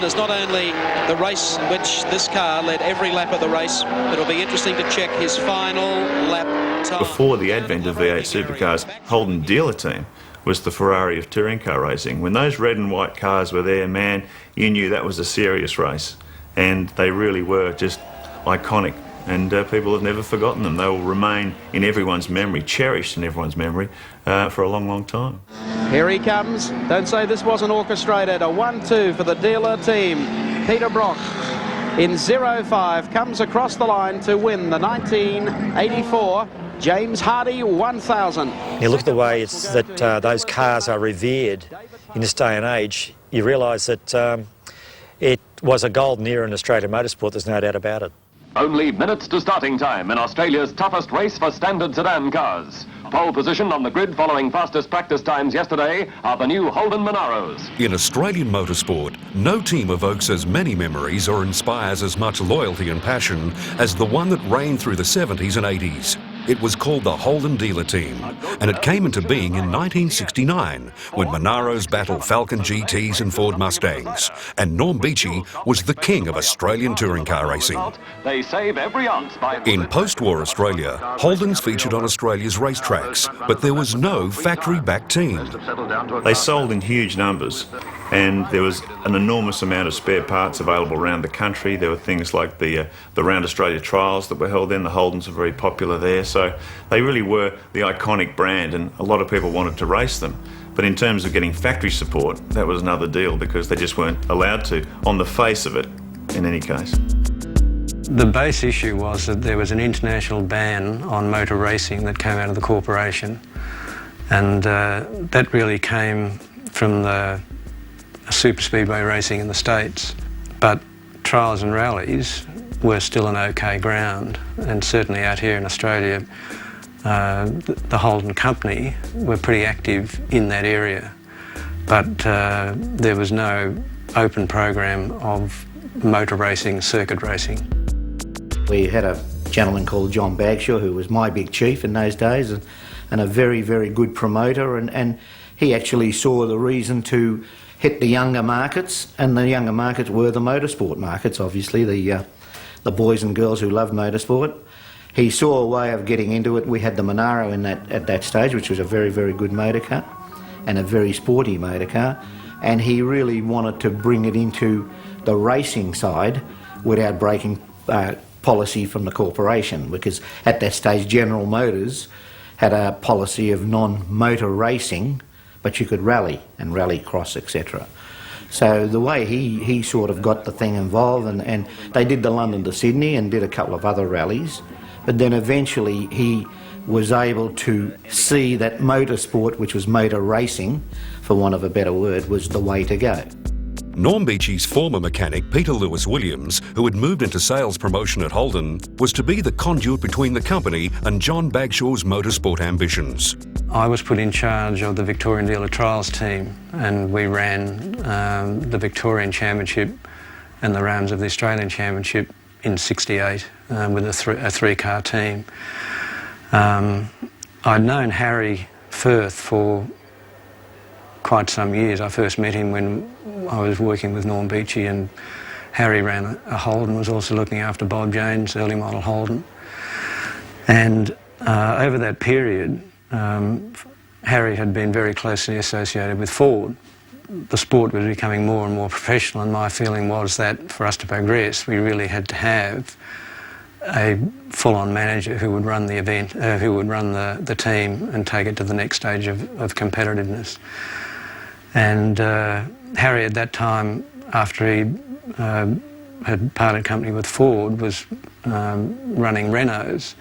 Holden is not only the race in which this car led every lap of the race, it'll be interesting to check his final lap time. Before the advent of V8 supercars, Holden dealer team was the Ferrari of touring car racing. When those red and white cars were there, man, you knew that was a serious race. And they really were just iconic. And people have never forgotten them. They will remain in everyone's memory, cherished in everyone's memory for a long, long time. Here he comes. Don't say this wasn't orchestrated. A 1-2 for the dealer team. Peter Brock in 05 comes across the line to win the 1984 James Hardy 1000. You look at the way that those cars are revered in this day and age, you realise that it was a golden era in Australian motorsport, there's no doubt about it. Only minutes to starting time in Australia's toughest race for standard sedan cars. Pole position on the grid following fastest practice times yesterday are the new Holden Monaros. In Australian motorsport, no team evokes as many memories or inspires as much loyalty and passion as the one that reigned through the 70s and 80s. It was called the Holden Dealer Team, and it came into being in 1969 when Monaros battled Falcon GTs and Ford Mustangs, and Norm Beechey was the king of Australian touring car racing. They save every ounce by... In post-war Australia, Holdens featured on Australia's racetracks, but there was no factory-backed team. They sold in huge numbers, and there was an enormous amount of spare parts available around the country. There were things like the Round Australia trials that were held then. The Holdens were very popular there. So they really were the iconic brand, and a lot of people wanted to race them. But in terms of getting factory support, that was another deal because they just weren't allowed to, on the face of it, in any case. The base issue was that there was an international ban on motor racing that came out of the corporation, and that really came from the super speedway racing in the States. But trials and rallies were still an okay ground, and certainly out here in Australia the Holden company were pretty active in that area, but there was no open program of motor racing, circuit racing. We had a gentleman called John Bagshaw who was my big chief in those days, and a very, very good promoter, and he actually saw the reason to hit the younger markets, and the younger markets were the motorsport markets, obviously, the boys and girls who loved motorsport. He saw a way of getting into it. We had the Monaro at that stage, which was a very, very good motor car and a very sporty motor car, and he really wanted to bring it into the racing side without breaking policy from the corporation, because at that stage General Motors had a policy of non-motor racing, but you could rally and rally cross, etc. So the way he sort of got the thing involved, and they did the London to Sydney and did a couple of other rallies, but then eventually he was able to see that motorsport, which was motor racing, for want of a better word, was the way to go. Norm Beechey's former mechanic, Peter Lewis Williams, who had moved into sales promotion at Holden, was to be the conduit between the company and John Bagshaw's motorsport ambitions. I was put in charge of the Victorian Dealer Trials team, and we ran the Victorian Championship and the rounds of the Australian Championship in '68 with a three-car team. I'd known Harry Firth for quite some years. I first met him when I was working with Norm Beechey, and Harry ran a Holden, was also looking after Bob Jane's early model Holden. And over that period, Harry had been very closely associated with Ford. The sport was becoming more and more professional, and my feeling was that for us to progress, we really had to have a full-on manager who would run the event, who would run the team and take it to the next stage of competitiveness. And Harry at that time, after he had parted company with Ford, was running Renaults,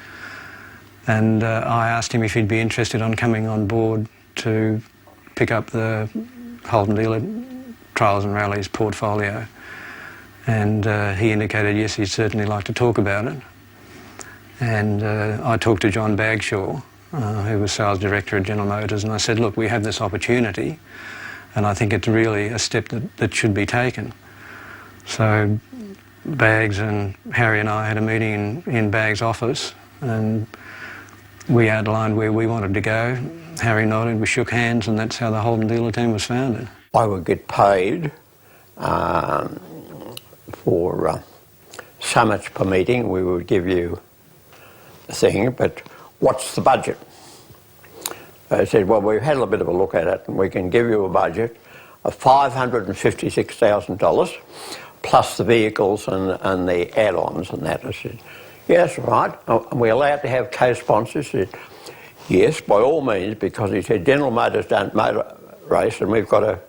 and I asked him if he'd be interested on coming on board to pick up the Holden Dealer Trials and Rallies portfolio, and he indicated yes, he'd certainly like to talk about it. And I talked to John Bagshaw, who was sales director at General Motors, and I said, look, we have this opportunity, and I think it's really a step that should be taken. So Bags and Harry and I had a meeting in Bags' office, and we outlined where we wanted to go. Harry nodded, we shook hands, and that's how the Holden Dealer team was founded. I would get paid for so much per meeting. We would give you a thing, but what's the budget? They said, well, we've had a bit of a look at it and we can give you a budget of $556,000 plus the vehicles and the add-ons and that. I said, yeah, that's right. Are we allowed to have co-sponsors? He said, yes, by all means, because he said General Motors don't motor race and we've got to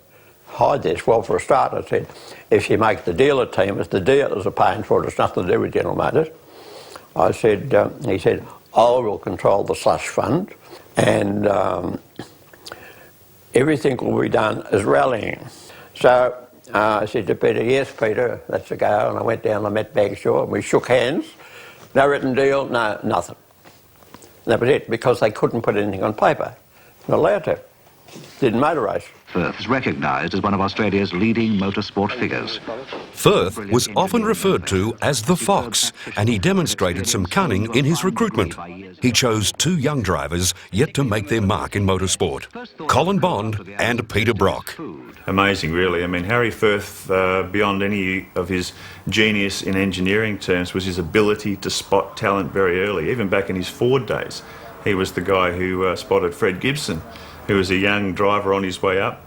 hide this. Well, for a start, I said, if you make the dealer team, it's the dealers are paying for it, it's nothing to do with General Motors. I said, he said, I will control the slush fund and everything will be done as rallying. So I said to Peter, yes, Peter, that's a go. And I went down and I met Bagshaw and we shook hands. No written deal, no, nothing. And that was it, because they couldn't put anything on paper. Not allowed to. Didn't motor race. Firth is recognised as one of Australia's leading motorsport figures. Firth was often referred to as the Fox, and he demonstrated some cunning in his recruitment. He chose two young drivers yet to make their mark in motorsport, Colin Bond and Peter Brock. Amazing, really. I mean, Harry Firth, beyond any of his genius in engineering terms, was his ability to spot talent very early. Even back in his Ford days, he was the guy who spotted Fred Gibson, who was a young driver on his way up.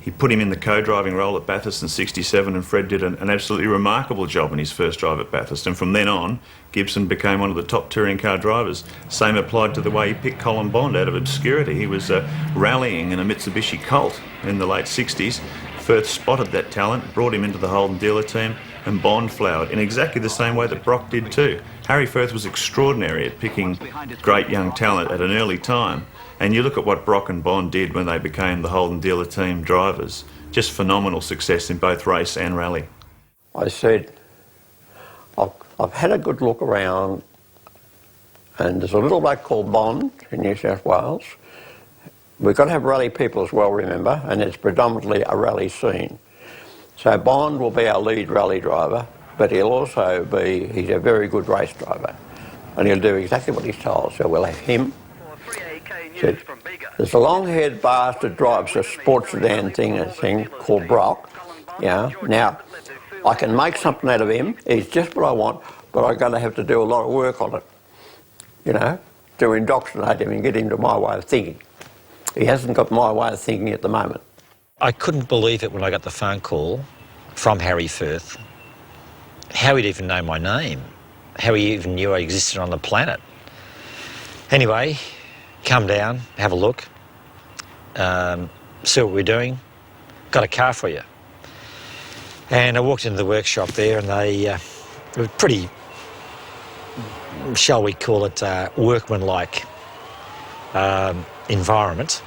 He put him in the co-driving role at Bathurst in '67, and Fred did an absolutely remarkable job in his first drive at Bathurst. And from then on, Gibson became one of the top touring car drivers. Same applied to the way he picked Colin Bond out of obscurity. He was rallying in a Mitsubishi Colt in the late '60s. Firth spotted that talent, brought him into the Holden dealer team, and Bond flowered in exactly the same way that Brock did too. Harry Firth was extraordinary at picking great young talent at an early time. And you look at what Brock and Bond did when they became the Holden dealer team drivers. Just phenomenal success in both race and rally. I said, I've had a good look around and there's a little bloke called Bond in New South Wales. We've got to have rally people as well, remember, and it's predominantly a rally scene. So Bond will be our lead rally driver, but he'll also be, he's a very good race driver. And he'll do exactly what he's told. So we'll have him. There's a long-haired bastard drives a sports sedan thing called Brock. Yeah. Now, I can make something out of him. He's just what I want, but I'm going to have to do a lot of work on it. You know, to indoctrinate him and get him to my way of thinking. He hasn't got my way of thinking at the moment. I couldn't believe it when I got the phone call from Harry Firth. How he'd even know my name. How he even knew I existed on the planet. Anyway, come down, have a look, see what we're doing. Got a car for you. And I walked into the workshop there and they were pretty, shall we call it, workmanlike environment.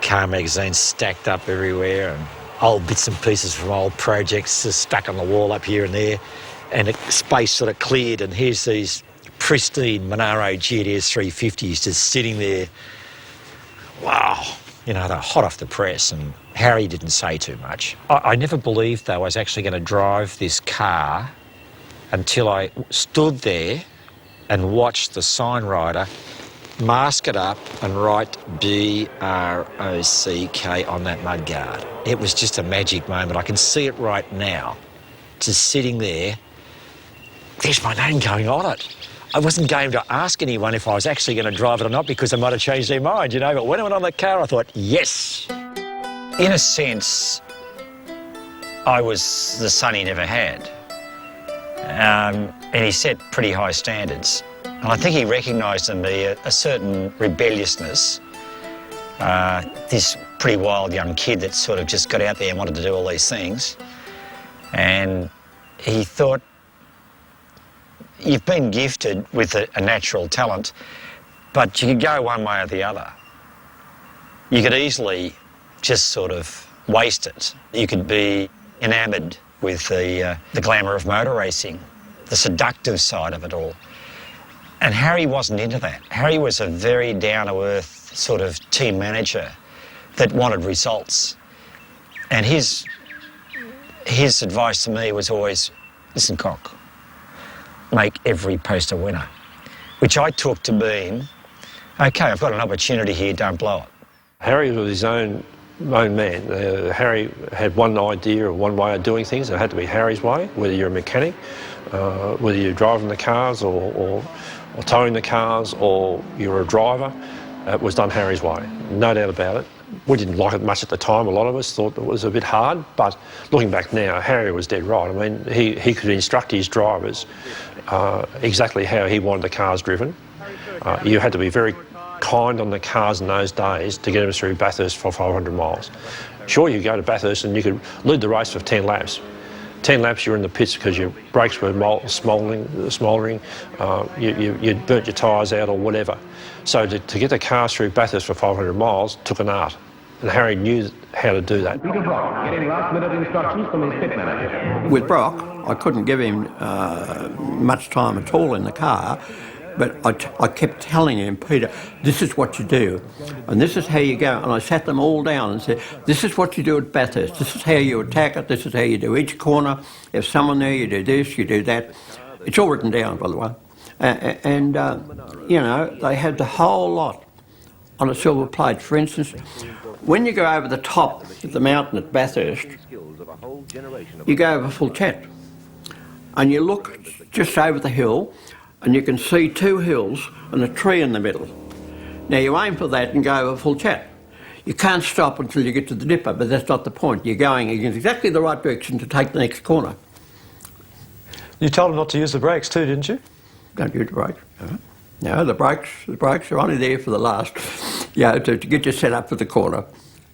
Car magazines stacked up everywhere and old bits and pieces from old projects just stuck on the wall up here and there. And the space sort of cleared and here's these pristine Monaro GTS 350s just sitting there. Wow. You know, they're hot off the press and Harry didn't say too much. I never believed, though, I was actually going to drive this car until I stood there and watched the sign rider mask it up and write B-R-O-C-K on that mudguard. It was just a magic moment. I can see it right now. Just sitting there, there's my name going on it. I wasn't going to ask anyone if I was actually going to drive it or not because they might have changed their mind, you know, but when I went on the car I thought, yes. In a sense, I was the son he never had. And he set pretty high standards. And I think he recognised in me a certain rebelliousness, this pretty wild young kid that sort of just got out there and wanted to do all these things. And he thought, you've been gifted with a natural talent, but you could go one way or the other. You could easily just sort of waste it. You could be enamoured with the glamour of motor racing, the seductive side of it all. And Harry wasn't into that. Harry was a very down-to-earth sort of team manager that wanted results. And his advice to me was always, listen, Cock, make every post a winner, which I took to mean, OK, I've got an opportunity here, don't blow it. Harry was his own own man. Harry had one idea or one way of doing things. It had to be Harry's way, whether you're a mechanic, whether you're driving the cars or towing the cars, or you're a driver. It was done Harry's way, no doubt about it. We didn't like it much at the time. A lot of us thought it was a bit hard, but looking back now, Harry was dead right. I mean, he could instruct his drivers exactly how he wanted the cars driven. You had to be very kind on the cars in those days to get them through Bathurst for 500 miles. Sure, you go to Bathurst and you could lead the race for 10 laps. 10 laps you're in the pits because your brakes were smouldering, you'd burnt your tyres out or whatever. So to get the cars through Bathurst for 500 miles took an art, and Harry knew how to do that. Peter Brock getting last-minute instructions from his pit manager. With Brock, I couldn't give him much time at all in the car, but I kept telling him, Peter, this is what you do, and this is how you go. And I sat them all down and said, this is what you do at Bathurst, this is how you attack it, this is how you do each corner. If someone there, you do this, you do that. It's all written down, by the way. And you know, they had the whole lot on a silver plate. For instance, when you go over the top of the mountain at Bathurst, you go over full chat, and you look just over the hill, and you can see two hills and a tree in the middle. Now you aim for that and go over full chat. You can't stop until you get to the dipper, but that's not the point. You're going in exactly the right direction to take the next corner. You told them not to use the brakes too, didn't you? Don't use the brakes. No, the brakes are only there for the last, to get you set up for the corner.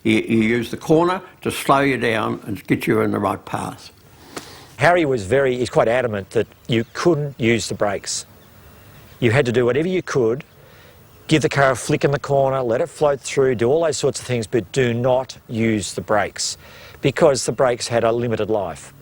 You use the corner to slow you down and get you in the right path. Harry he's quite adamant that you couldn't use the brakes. You had to do whatever you could, give the car a flick in the corner, let it float through, do all those sorts of things, but do not use the brakes, because the brakes had a limited life.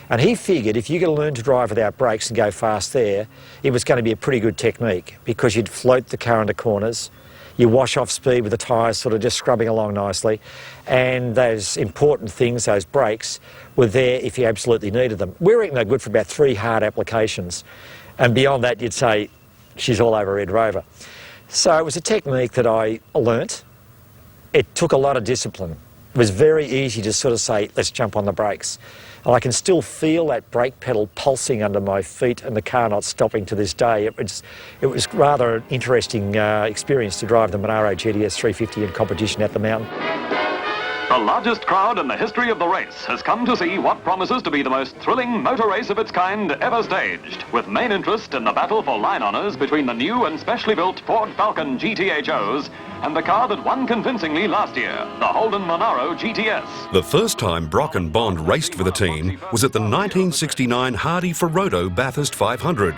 And he figured if you could learn to drive without brakes and go fast there, it was going to be a pretty good technique, because you'd float the car into corners, you wash off speed with the tyres sort of just scrubbing along nicely, and those important things, those brakes, were there if you absolutely needed them. We reckon they're good for about 3 hard applications, and beyond that you'd say, she's all over Red Rover. So it was a technique that I learnt. It took a lot of discipline. It was very easy to sort of say, let's jump on the brakes. And I can still feel that brake pedal pulsing under my feet and the car not stopping to this day. It was rather an interesting experience to drive the Monaro GTS 350 in competition at the mountain. The largest crowd in the history of the race has come to see what promises to be the most thrilling motor race of its kind ever staged, with main interest in the battle for line honours between the new and specially built Ford Falcon GTHOs and the car that won convincingly last year, the Holden Monaro GTS. The first time Brock and Bond raced for the team was at the 1969 Hardy Ferodo Bathurst 500.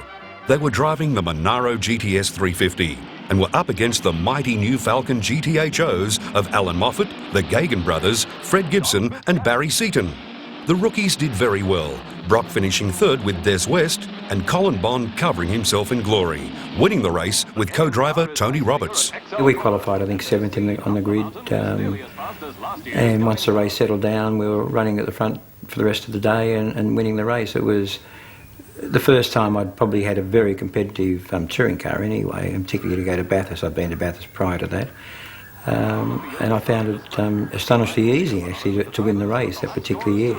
They were driving the Monaro GTS 350 and were up against the mighty new Falcon GTHOs of Alan Moffat, the Gagan brothers, Fred Gibson and Barry Seaton. The rookies did very well, Brock finishing third with Des West and Colin Bond covering himself in glory, winning the race with co-driver Tony Roberts. We qualified, I think, 7th on the grid, and once the race settled down, we were running at the front for the rest of the day and winning the race. It was the first time I'd probably had a very competitive touring car anyway, and particularly to go to Bathurst. I'd been to Bathurst prior to that. And I found it astonishingly easy, actually, to win the race that particular year.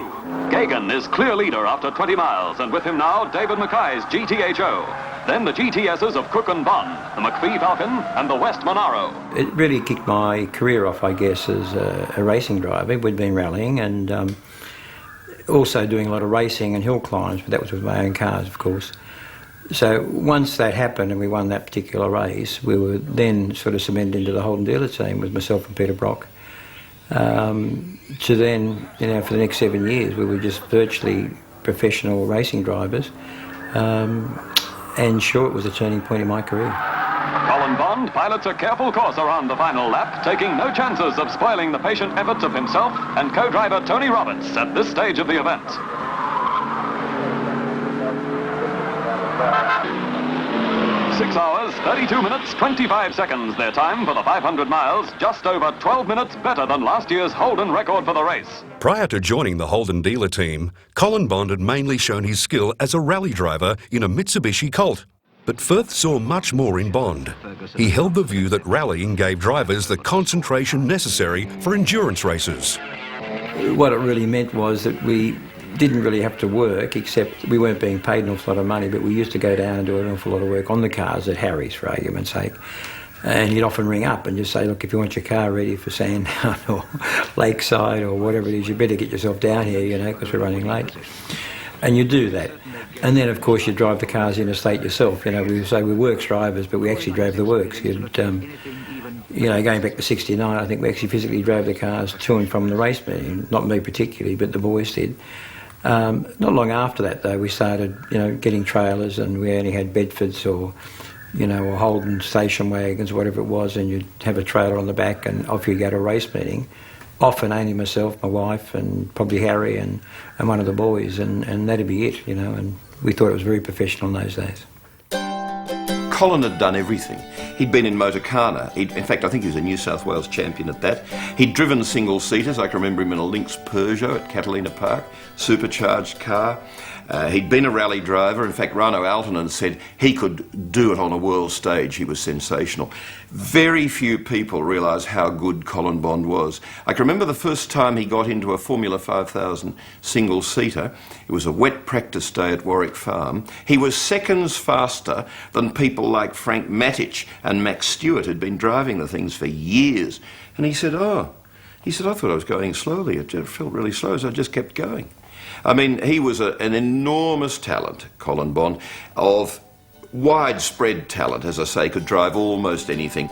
Gagan is clear leader after 20 miles, and with him now, David Mackay's GTHO. Then the GTSs of Cook and Bond, the McPhee Falcon and the West Monaro. It really kicked my career off, I guess, as a racing driver. We'd been rallying and also doing a lot of racing and hill climbs, but that was with my own cars, of course. So once that happened and we won that particular race, we were then sort of cemented into the Holden dealer team with myself and Peter Brock. To then, for the next 7 years, we were just virtually professional racing drivers. And sure, it was a turning point in my career. Colin Bond pilots a careful course around the final lap, taking no chances of spoiling the patient efforts of himself and co-driver Tony Roberts at this stage of the event. 6 hours, 32 minutes, 25 seconds their time for the 500 miles, just over 12 minutes better than last year's Holden record for the race. Prior to joining the Holden dealer team, Colin Bond had mainly shown his skill as a rally driver in a Mitsubishi Colt. But Firth saw much more in Bond. He held the view that rallying gave drivers the concentration necessary for endurance races. What it really meant was that we didn't really have to work, except we weren't being paid an awful lot of money, but we used to go down and do an awful lot of work on the cars at Harry's, for argument's sake. And you'd often ring up and just say, look, if you want your car ready for Sandown or Lakeside or whatever it is, you better get yourself down here, you know, because we're running late. And you do that. And then, of course, you drive the cars interstate yourself. You know, we say we're works drivers, but we actually drove the works. You know, going back to 69, I think we actually physically drove the cars to and from the race meeting. Not me particularly, but the boys did. Not long after that, though, we started, you know, getting trailers, and we only had Bedfords or, you know, or Holden station wagons, whatever it was, and you'd have a trailer on the back and off you go to a race meeting. Often only myself, my wife, and probably Harry and one of the boys, and that'd be it, you know, and we thought it was very professional in those days. Colin had done everything. He'd been in Motorcana. In fact, I think he was a New South Wales champion at that. He'd driven single-seaters. I can remember him in a Lynx Peugeot at Catalina Park, supercharged car. He'd been a rally driver. In fact, Rano Aaltonen said he could do it on a world stage. He was sensational. Very few people realise how good Colin Bond was. I can remember the first time he got into a Formula 5000 single-seater. It was a wet practice day at Warwick Farm. He was seconds faster than people like Frank Matic and Max Stewart who'd been driving the things for years. And he said, I thought I was going slowly. It felt really slow, so I just kept going. I mean, he was an enormous talent, Colin Bond, of widespread talent, as I say, could drive almost anything.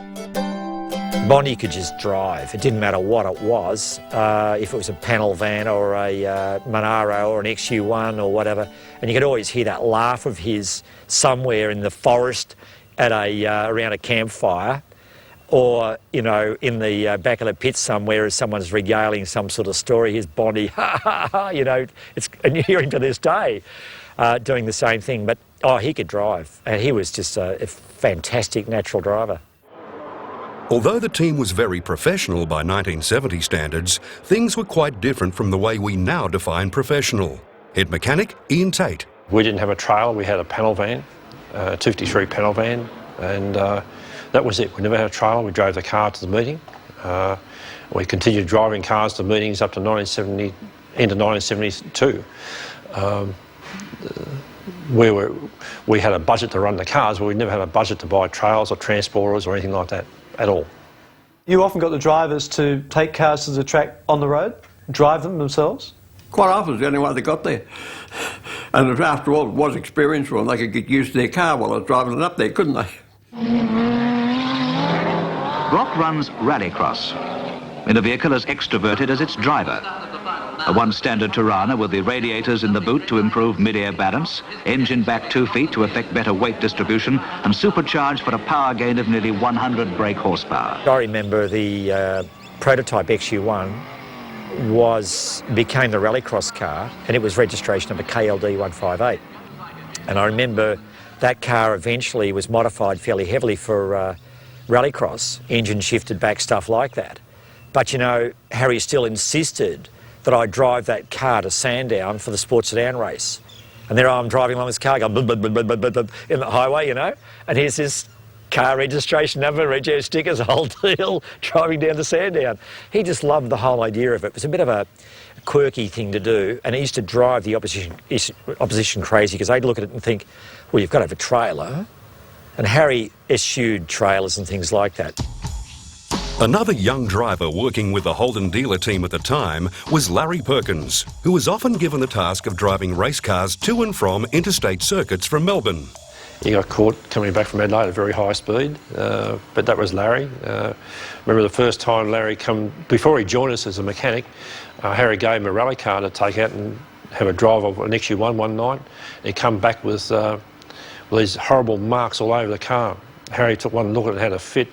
Bondy could just drive. It didn't matter what it was, if it was a panel van or a Monaro or an XU1 or whatever, and you could always hear that laugh of his somewhere in the forest at around a campfire, or, you know, in the back of the pit somewhere as someone's regaling some sort of story. Here's Bondy, ha ha ha, you know, and you hear him to this day doing the same thing. But, he could drive, and he was just a fantastic natural driver. Although the team was very professional by 1970 standards, things were quite different from the way we now define professional. Head mechanic Ian Tate. We didn't have a trailer, we had a panel van, 253 panel van, and that was it. We never had a trailer. We drove the car to the meeting. We continued driving cars to meetings up to into 1972. We had a budget to run the cars, but we never had a budget to buy trailers or transporters or anything like that at all. You often got the drivers to take cars to the track on the road, drive them themselves? Quite often it's the only way they got there. And after all, it was experience for them. They could get used to their car while they were driving it up there, couldn't they? Brock runs rallycross in a vehicle as extroverted as its driver. A one-standard Tirana with the radiators in the boot to improve mid-air balance, engine back 2 feet to effect better weight distribution, and supercharged for a power gain of nearly 100 brake horsepower. I remember the prototype XU1 became the rallycross car, and it was registration number KLD 158. And I remember that car eventually was modified fairly heavily for rallycross, engine shifted back, stuff like that. But, you know, Harry still insisted that I drive that car to Sandown for the Sports Sedan race. And there I'm driving along this car going blah, blah, blah, blah, blah, blah, in the highway, you know, and here's this car registration number, rego stickers, whole deal, driving down to Sandown. He just loved the whole idea of it. It was a bit of a quirky thing to do, and it used to drive the opposition crazy, because they'd look at it and think, well, you've got to have a trailer. And Harry eschewed trailers and things like that. Another young driver working with the Holden dealer team at the time was Larry Perkins, who was often given the task of driving race cars to and from interstate circuits from Melbourne. He got caught coming back from Adelaide at very high speed, but that was Larry. Remember the first time Larry before he joined us as a mechanic, Harry gave him a rally car to take out and have a drive of an XU1 one night. He come back with these horrible marks all over the car. Harry took one look at it, had a fit.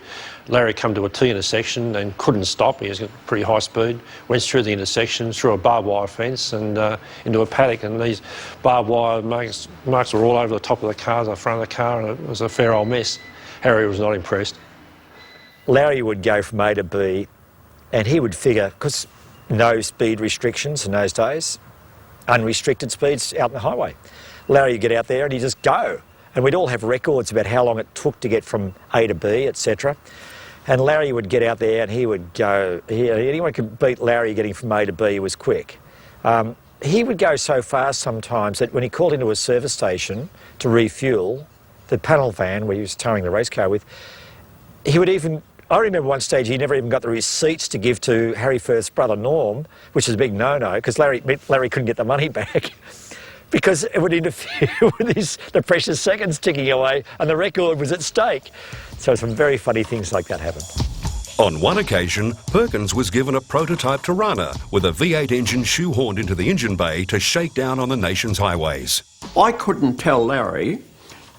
Larry come to a T intersection and couldn't stop. He was at pretty high speed. Went through the intersection, through a barbed wire fence and into a paddock. And these barbed wire marks were all over the top of the car, the front of the car, and it was a fair old mess. Harry was not impressed. Larry would go from A to B, and he would figure, because no speed restrictions in those days, unrestricted speeds out on the highway. Larry would get out there and he'd just go. and we'd all have records about how long it took to get from A to B, etc. And Larry would get out there and he would go, anyone could beat Larry getting from A to B was quick. He would go so fast sometimes that when he called into a service station to refuel, the panel van where he was towing the race car with, he would even, I remember one stage he never even got the receipts to give to Harry Firth's brother Norm, which is a big no-no, because Larry couldn't get the money back because it would interfere with the precious seconds ticking away and the record was at stake. So some very funny things like that happened. On one occasion, Perkins was given a prototype Tirana with a V8 engine shoehorned into the engine bay to shake down on the nation's highways. I couldn't tell Larry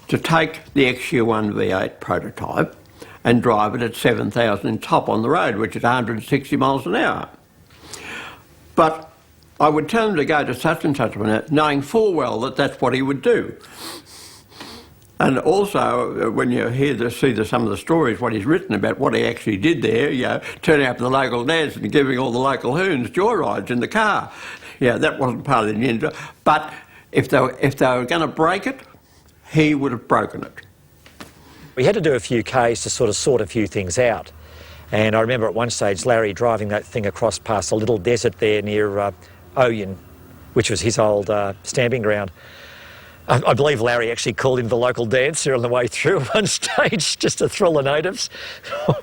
to take the XU1 V8 prototype and drive it at 7,000 top on the road, which is 160 miles an hour. But I would tell him to go to such and such a minute, knowing full well that that's what he would do. And also, when you see some of the stories, what he's written about what he actually did there, turning up to the local dance and giving all the local hoons joyrides in the car. That wasn't part of the ninja. But if they were going to break it, he would have broken it. We had to do a few Ks to sort a few things out. And I remember at one stage Larry driving that thing across past a little desert there near Oyen, which was his old stamping ground. I believe Larry actually called in the local dancer on the way through at one stage just to thrill the natives,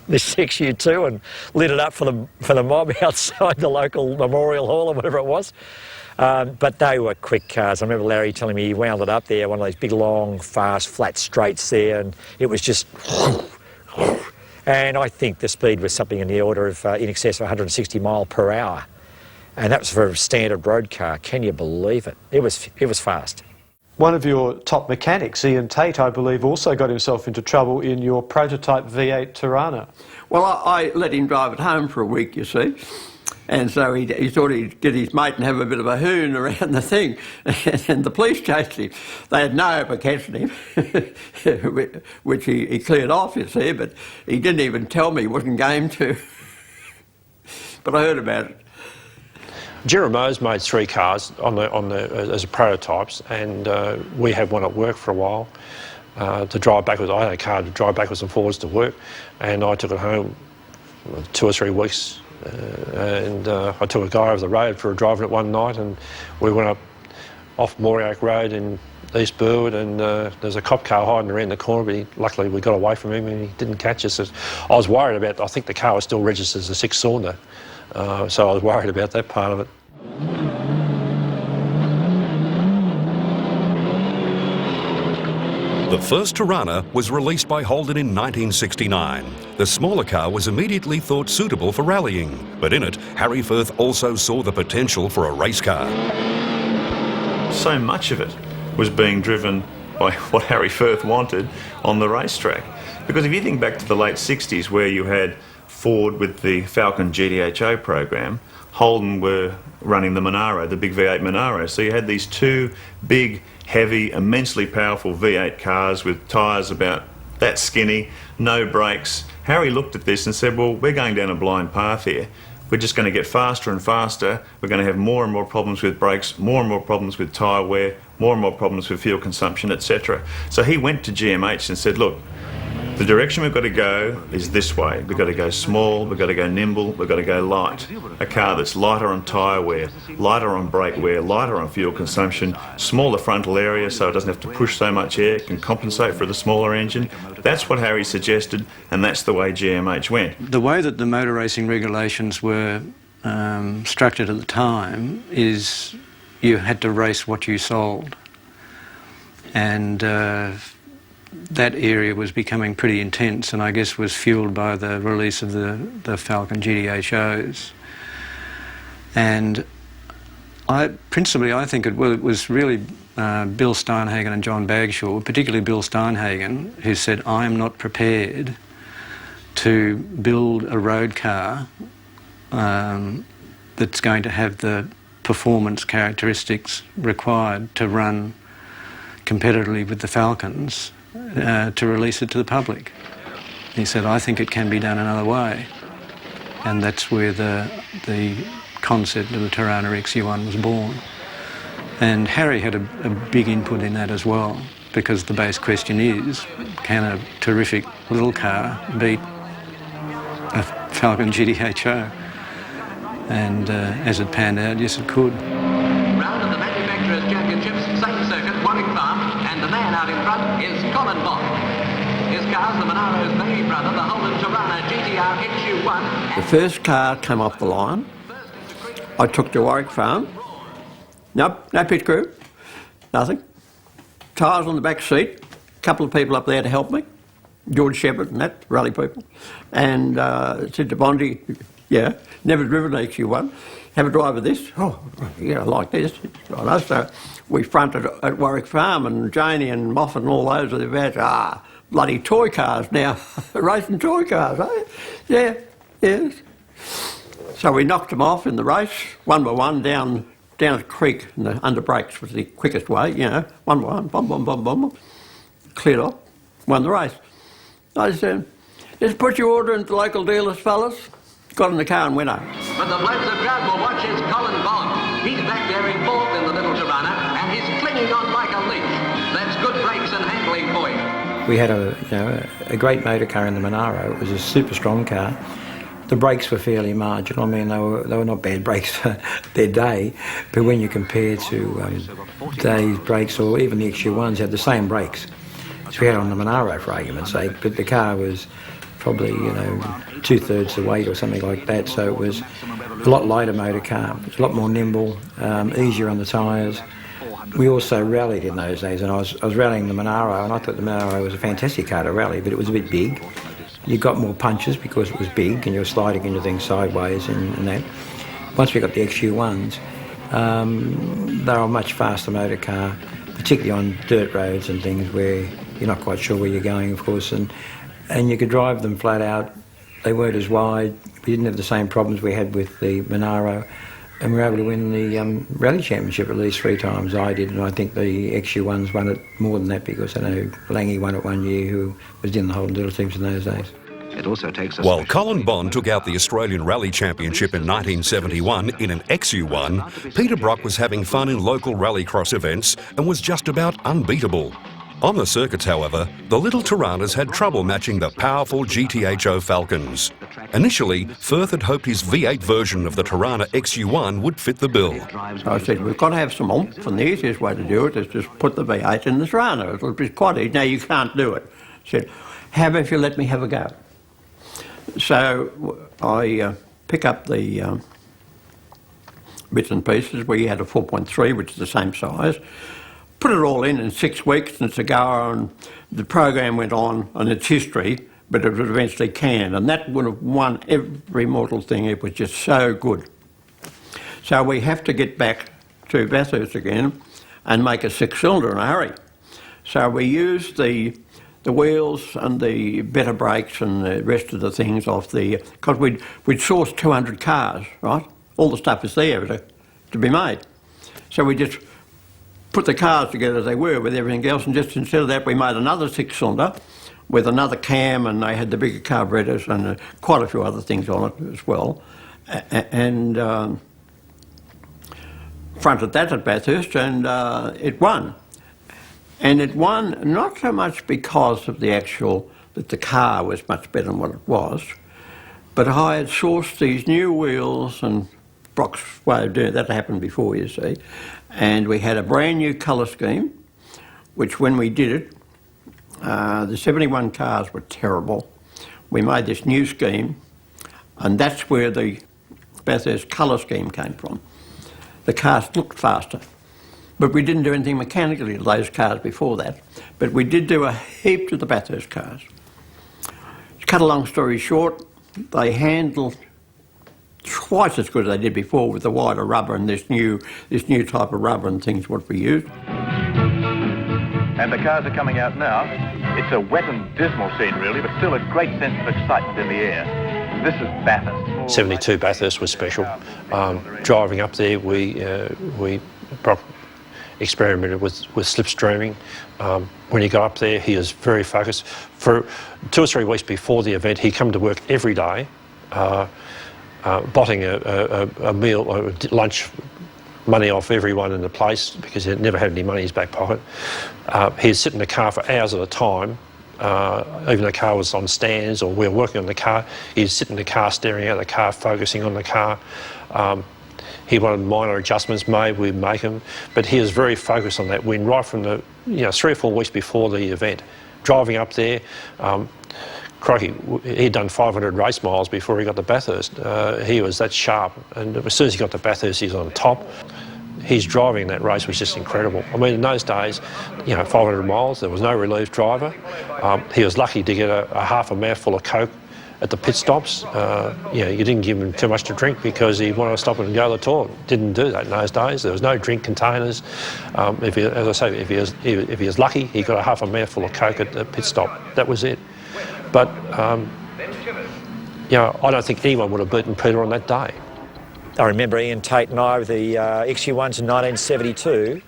this XU2, and lit it up for the mob outside the local memorial hall or whatever it was. But they were quick cars. I remember Larry telling me he wound it up there, one of those big, long, fast, flat straights there, and it was just... And I think the speed was something in the order of in excess of 160 mile per hour. And that was for a standard road car. Can you believe it? It was fast. One of your top mechanics, Ian Tate, I believe, also got himself into trouble in your prototype V8 Tirana. Well, I let him drive it home for a week, you see. And so he thought he'd get his mate and have a bit of a hoon around the thing. And the police chased him. They had no hope of catching him, which he cleared off, you see, but he didn't even tell me he wasn't game to. But I heard about it. Jeremo's made 3 cars as prototypes, and we had one at work for a while to drive backwards. I had a car to drive backwards and forwards to work, and I took it home 2 or 3 weeks. And I took a guy over the road for a drive it one night, and we went up off Morioak Road in East Burwood, and there's a cop car hiding around the corner, but luckily we got away from him and he didn't catch us. I was worried about, I think the car was still registered as a 6-cylinder, so I was worried about that part of it. The first Tirana was released by Holden in 1969. The smaller car was immediately thought suitable for rallying, but in it, Harry Firth also saw the potential for a race car. So much of it was being driven by what Harry Firth wanted on the racetrack. Because if you think back to the late 60s, where you had Ford with the Falcon GTHO program, Holden were running the Monaro, the big V8 Monaro. So you had these 2 big, heavy, immensely powerful V8 cars with tyres about that skinny, no brakes. Harry looked at this and said, well, we're going down a blind path here. We're just going to get faster and faster. We're going to have more and more problems with brakes, more and more problems with tyre wear, more and more problems with fuel consumption, etc. So he went to GMH and said, look, the direction we've got to go is this way. We've got to go small, we've got to go nimble, we've got to go light. A car that's lighter on tyre wear, lighter on brake wear, lighter on fuel consumption, smaller frontal area so it doesn't have to push so much air, can compensate for the smaller engine. That's what Harry suggested, and that's the way GMH went. The way that the motor racing regulations were structured at the time is you had to race what you sold. And that area was becoming pretty intense, and I guess was fuelled by the release of the Falcon GTHOs. And principally I think it was really Bill Steinhagen and John Bagshaw, particularly Bill Steinhagen, who said, I am not prepared to build a road car that's going to have the performance characteristics required to run competitively with the Falcons to release it to the public. He said, I think it can be done another way. And that's where the concept of the Tirana XU1 was born. And Harry had a big input in that as well. because the base question is, can a terrific little car beat a Falcon GTHO? And as it panned out, yes it could. Round of the Manufacturers' Championships, same circuit, Warwick Farm, and the man out in front is Colin Bond. His car's the Monaro's baby brother, the Holden Tirana GTR XU1. The first car came off the line. I took to Warwick Farm. Nope, no pit crew, nothing. Tyres on the back seat, a couple of people up there to help me, George Shepherd and that, rally people. And said to Bondi, yeah, never driven an XU1, have a drive of this. Oh, yeah, I like this. So we fronted at Warwick Farm, and Janey and Moffat and all those are about, bloody toy cars now, racing toy cars, eh? Yeah, yes. So we knocked them off in the race, one by one, down a creek, and the under brakes was the quickest way, you know, one by one, bum, bum, bum, bum, cleared off, won the race. I said, just put your order into the local dealers, fellas. Got in the car and went home. But the blokes of crowd will watch is Colin Bond. He's back there in fourth in the little Tirana, and he's clinging on like a leech. That's good brakes and handling for you. We had a great motor car in the Monaro. It was a super strong car. The brakes were fairly marginal. I mean, they were not bad brakes for their day, but when you compare to today's brakes, or even the XU1s had the same brakes as we had on the Monaro, for argument's sake, but the car was probably, two-thirds the weight or something like that, so it was a lot lighter motor car. It was a lot more nimble, easier on the tyres. We also rallied in those days, and I was rallying the Monaro, and I thought the Monaro was a fantastic car to rally, but it was a bit big. You got more punches because it was big, and you were sliding into things sideways and that. Once we got the XU1s, they were a much faster motor car, particularly on dirt roads and things where you're not quite sure where you're going, of course, and you could drive them flat out. They weren't as wide. We didn't have the same problems we had with the Monaro, and we were able to win the Rally Championship at least 3 times. I did, and I think the XU1s won it more than that, because I know Lange won it one year, who was in the Holden Diddle teams in those days. It also takes While Colin Bond took out the Australian Rally Championship in 1971 in an XU1, Peter Brock was having fun in local rallycross events and was just about unbeatable. On the circuits, however, the little Tiranas had trouble matching the powerful GTHO Falcons. Initially, Firth had hoped his V8 version of the Tirana XU1 would fit the bill. I said, we've got to have some oomph, and the easiest way to do it is just put the V8 in the Tirana. It'll be quite easy. Now, you can't do it. I said, how about if you let me have a go? So I pick up the bits and pieces. We had a 4.3, which is the same size. Put it all in 6 weeks, and it's a goer, and the program went on, and it's history, but it was eventually canned, and that would have won every mortal thing. It was just so good. So we have to get back to Bathurst again and make a 6-cylinder in a hurry. So we used the wheels and the better brakes and the rest of the things off the, because we'd sourced 200 cars, right? All the stuff is there to be made. So we just put the cars together as they were with everything else, and just instead of that we made another 6-cylinder with another cam, and they had the bigger carburettors and quite a few other things on it as well, and fronted that at Bathurst, and it won. And it won not so much because of that the car was much better than what it was, but I had sourced these new wheels, and Brock's way of doing that happened before, you see, and we had a brand new colour scheme, which when we did it, the 71 cars were terrible. We made this new scheme, and that's where the Bathurst colour scheme came from. The cars looked faster, but we didn't do anything mechanically to those cars before that, but we did do a heap to the Bathurst cars. To cut a long story short, they handled twice as good as they did before with the wider rubber and this new type of rubber and things what we used. And the cars are coming out now. It's a wet and dismal scene really, but still a great sense of excitement in the air. This is Bathurst. 72 Bathurst was special. Driving up there, we experimented with slipstreaming. When he got up there, he was very focused. For 2 or 3 weeks before the event, he'd come to work every day, botting a meal or lunch money off everyone in the place because he never had any money in his back pocket. He'd sit in the car for hours at a time. Even the car was on stands or we were working on the car, he'd sit in the car staring at the car, focusing on the car. He wanted minor adjustments made, we'd make them, but he was very focused on that win right from the 3 or 4 weeks before the event. Driving up there, crikey, he'd done 500 race miles before he got to Bathurst. He was that sharp, and as soon as he got to Bathurst, he was on top. His driving in that race was just incredible. I mean, in those days, 500 miles, there was no relief driver. He was lucky to get a half a mouthful of Coke at the pit stops. You didn't give him too much to drink because he wanted to stop and go to the toilet. Didn't do that in those days. There was no drink containers. As I say, if he was lucky, he got a half a mouthful of Coke at the pit stop. That was it. But I don't think anyone would have beaten Peter on that day. I remember Ian Tate and I with the XU1s in 1972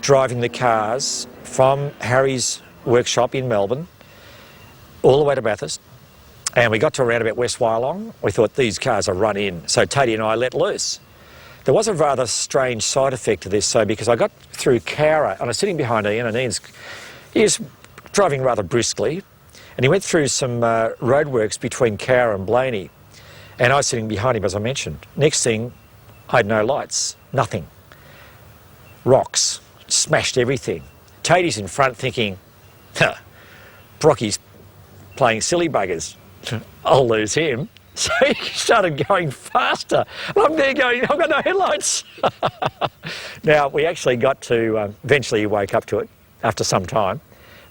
driving the cars from Harry's workshop in Melbourne all the way to Bathurst, and we got to around about West Wyalong. We thought these cars are run in, so Tatey and I let loose. There was a rather strange side effect to this, so because I got through Cowra and I was sitting behind Ian, and he was driving rather briskly, and he went through some roadworks between Cowra and Blaney. And I was sitting behind him, as I mentioned. Next thing, I had no lights, nothing. Rocks, smashed everything. Tatey's in front thinking, Brocky's playing silly buggers. I'll lose him. So he started going faster. And I'm there going, I've got no headlights. Now, we actually got to, eventually he woke up to it after some time.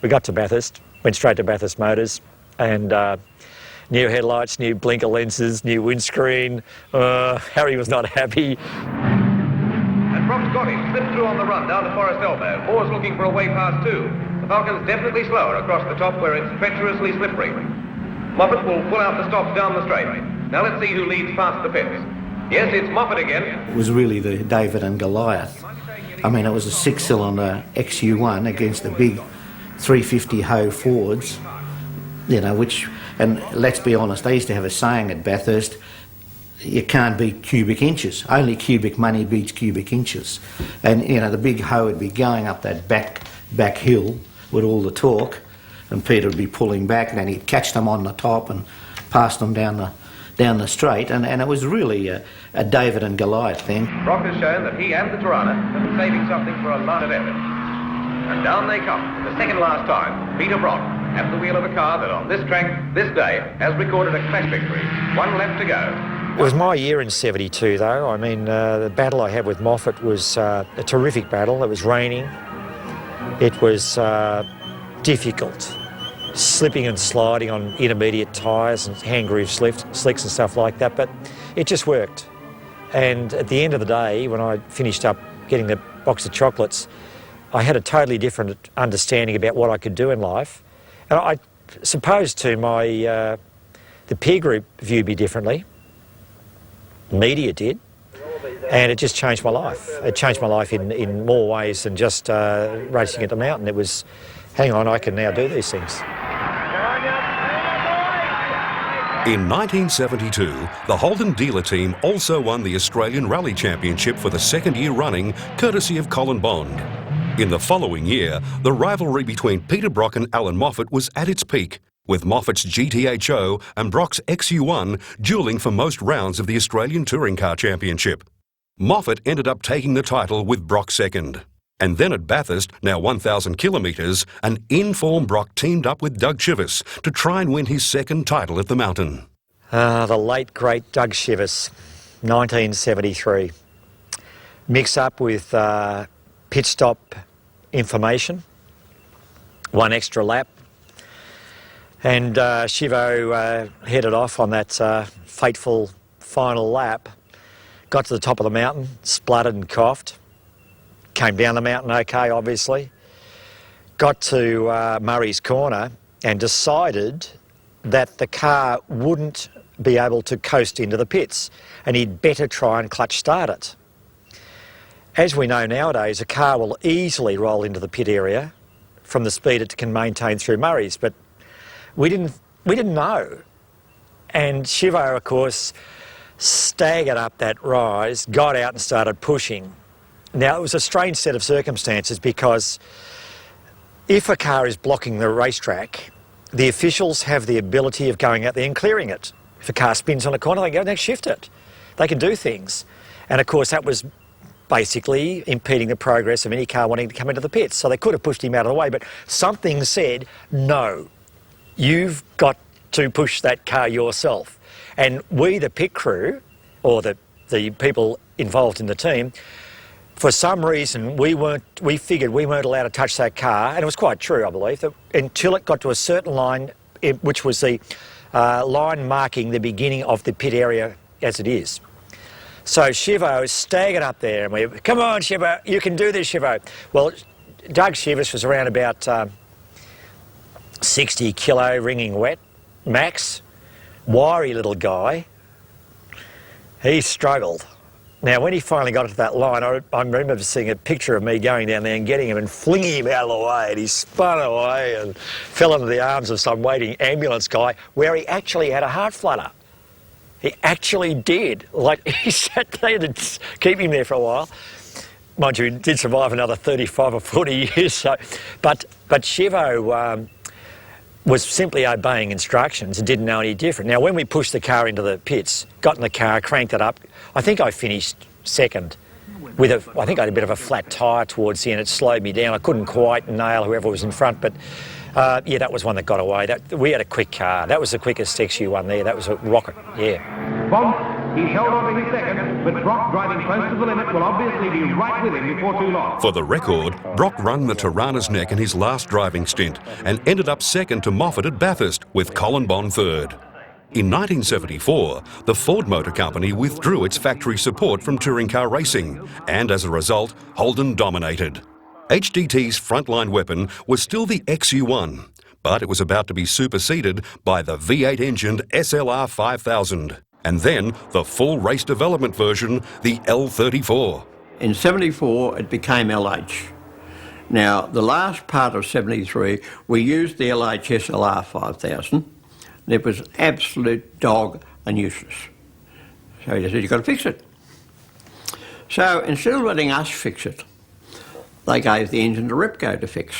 We got to Bathurst, went straight to Bathurst Motors, and new headlights, new blinker lenses, new windscreen. Harry was not happy. And Brock's got him, slipped through on the run down to Forest Elbow. Moore's looking for a way past too. The Falcon's definitely slower across the top where it's treacherously slippery. Moffat will pull out the stops down the straight. Now let's see who leads past the pits. Yes, it's Moffat again. It was really the David and Goliath. I mean, it was a 6-cylinder XU1 against the big 350 Ho Fords, which... And let's be honest, they used to have a saying at Bathurst, you can't beat cubic inches. Only cubic money beats cubic inches. And, the big Ho would be going up that back hill with all the torque, and Peter would be pulling back, and then he'd catch them on the top and pass them down the straight. And it was really a David and Goliath thing. Brock has shown that he and the Tirana have been saving something for a lot of effort. And down they come, the second last time, Peter Brock, at the wheel of a car that on this track, this day, has recorded a clash victory. One left to go. It was my year in 72 though. I mean, the battle I had with Moffat was a terrific battle. It was raining. It was difficult. Slipping and sliding on intermediate tyres and hand groove slicks and stuff like that, but it just worked. And at the end of the day, when I finished up getting the box of chocolates, I had a totally different understanding about what I could do in life. And I suppose to my, the peer group viewed me differently. Media did. And it just changed my life. It changed my life in more ways than just racing at the mountain. It was, hang on, I can now do these things. In 1972, the Holden dealer team also won the Australian Rally Championship for the second year running, courtesy of Colin Bond. In the following year, the rivalry between Peter Brock and Alan Moffat was at its peak, with Moffat's GTHO and Brock's XU1 duelling for most rounds of the Australian Touring Car Championship. Moffat ended up taking the title with Brock second. And then at Bathurst, now 1,000 kilometres, an in-form Brock teamed up with Doug Chivvis to try and win his second title at the mountain. The late, great Doug Chivvis, 1973. Mix up with pit stop information, one extra lap, and Chivo headed off on that fateful final lap, got to the top of the mountain, spluttered and coughed, came down the mountain okay, obviously, got to Murray's Corner and decided that the car wouldn't be able to coast into the pits and he'd better try and clutch start it. As we know nowadays, a car will easily roll into the pit area from the speed it can maintain through Murray's, but we didn't know. And Chivo, of course, staggered up that rise, got out and started pushing. Now, it was a strange set of circumstances because if a car is blocking the racetrack, the officials have the ability of going out there and clearing it. If a car spins on a corner, they go and they shift it. They can do things. And of course, that was basically impeding the progress of any car wanting to come into the pits. So they could have pushed him out of the way, but something said, no, you've got to push that car yourself. And we, the pit crew, or the people involved in the team, for some reason, we figured we weren't allowed to touch that car, and it was quite true, I believe, that until it got to a certain line, which was the line marking the beginning of the pit area as it is. So Shivo staggered up there, and we, come on, Shivo, you can do this, Shivo. Well, Doug Shivers was around about 60 kilo, ringing wet, max, wiry little guy. He struggled. Now, when he finally got to that line, I remember seeing a picture of me going down there and getting him and flinging him out of the way, and he spun away and fell into the arms of some waiting ambulance guy where he actually had a heart flutter. He actually did. Like, he sat there to keep him there for a while. Mind you, he did survive another 35 or 40 years. So, but Shivo was simply obeying instructions and didn't know any different. Now, when we pushed the car into the pits, got in the car, cranked it up, I think I finished second. I think I had a bit of a flat tyre towards the end. It slowed me down. I couldn't quite nail whoever was in front, but yeah, that was one that got away. We had a quick car. That was the quickest XU1 there. That was a rocket, yeah. Bond, he held on to his second, but Brock, driving close to the limit, will obviously be right with him before too long. For the record, Brock wrung the Tirana's neck in his last driving stint and ended up second to Moffat at Bathurst, with Colin Bond third. In 1974, the Ford Motor Company withdrew its factory support from touring car racing, and as a result, Holden dominated. HDT's frontline weapon was still the XU1, but it was about to be superseded by the V8-engined SLR 5000, and then the full race development version, the L34. In 74, it became LH. Now, the last part of 73, we used the LH SLR 5000, and it was absolute dog and useless. So he said, you've got to fix it. So instead of letting us fix it, they gave the engine to Repco to fix.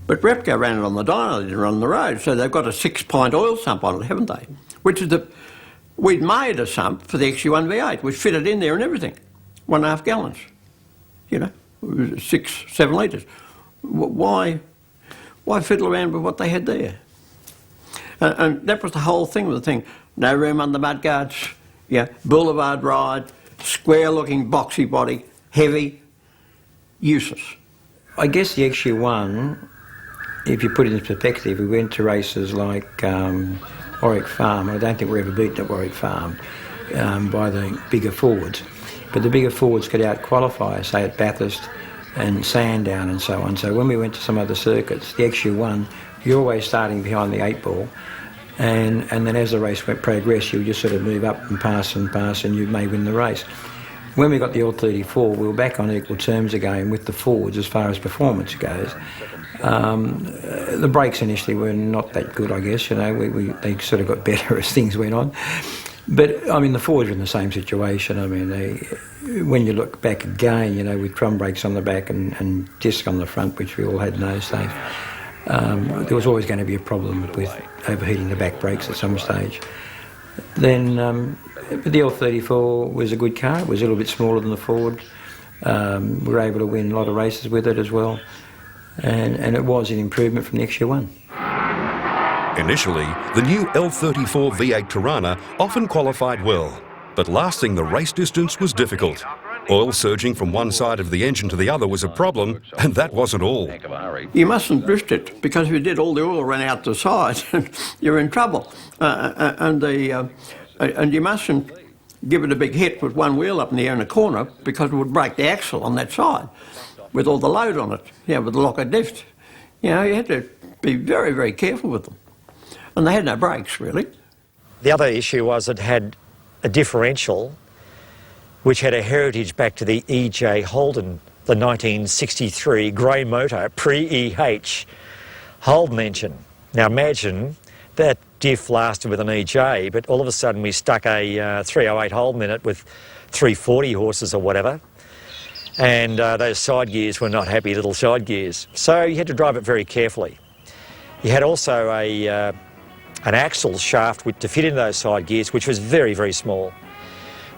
But Repco ran it on the dyno, they didn't run the road, so they've got a 6-pint oil sump on it, haven't they? Which is we'd made a sump for the XU1 V8, which fitted in there and everything. 1.5 gallons, you know, it was 6, 7 litres. Why fiddle around with what they had there? And that was the whole thing with the thing. No room under mudguards, yeah, boulevard ride, square-looking boxy body, heavy, useless. I guess the XU1, if you put it in perspective, we went to races like Warwick Farm. I don't think we're ever beaten at Warwick Farm by the bigger Fords. But the bigger Fords could out-qualify, say at Bathurst and Sandown and so on. So when we went to some other circuits, the XU1, you're always starting behind the 8-ball. And then as the race progressed, you would just sort of move up and pass, and you may win the race. When we got the L34, we were back on equal terms again with the Fords as far as performance goes. The brakes initially were not that good, I guess, you know, they sort of got better as things went on. But, I mean, the Fords were in the same situation. I mean, when you look back again, you know, with drum brakes on the back and disc on the front, which we all had in those days, there was always going to be a problem with overheating the back brakes at some stage. Then the L34 was a good car. It was a little bit smaller than the Ford. We were able to win a lot of races with it as well. And it was an improvement from the XU1. Initially, the new L34 V8 Tirana often qualified well, but lasting the race distance was difficult. Oil surging from one side of the engine to the other was a problem, and that wasn't all. You mustn't drift it, because if you did, all the oil ran out the side, and you're in trouble. And you mustn't give it a big hit with one wheel up in the air in a corner, because it would break the axle on that side with all the load on it, yeah, with the locker lift. You know, you had to be very, very careful with them. And they had no brakes, really. The other issue was it had a differential which had a heritage back to the E.J. Holden, the 1963 grey motor, pre-EH Holden engine. Now imagine that diff lasted with an E.J., but all of a sudden we stuck a 308 Holden in it with 340 horses or whatever. And those side gears were not happy little side gears. So you had to drive it very carefully. You had also an axle shaft to fit into those side gears, which was very, very small.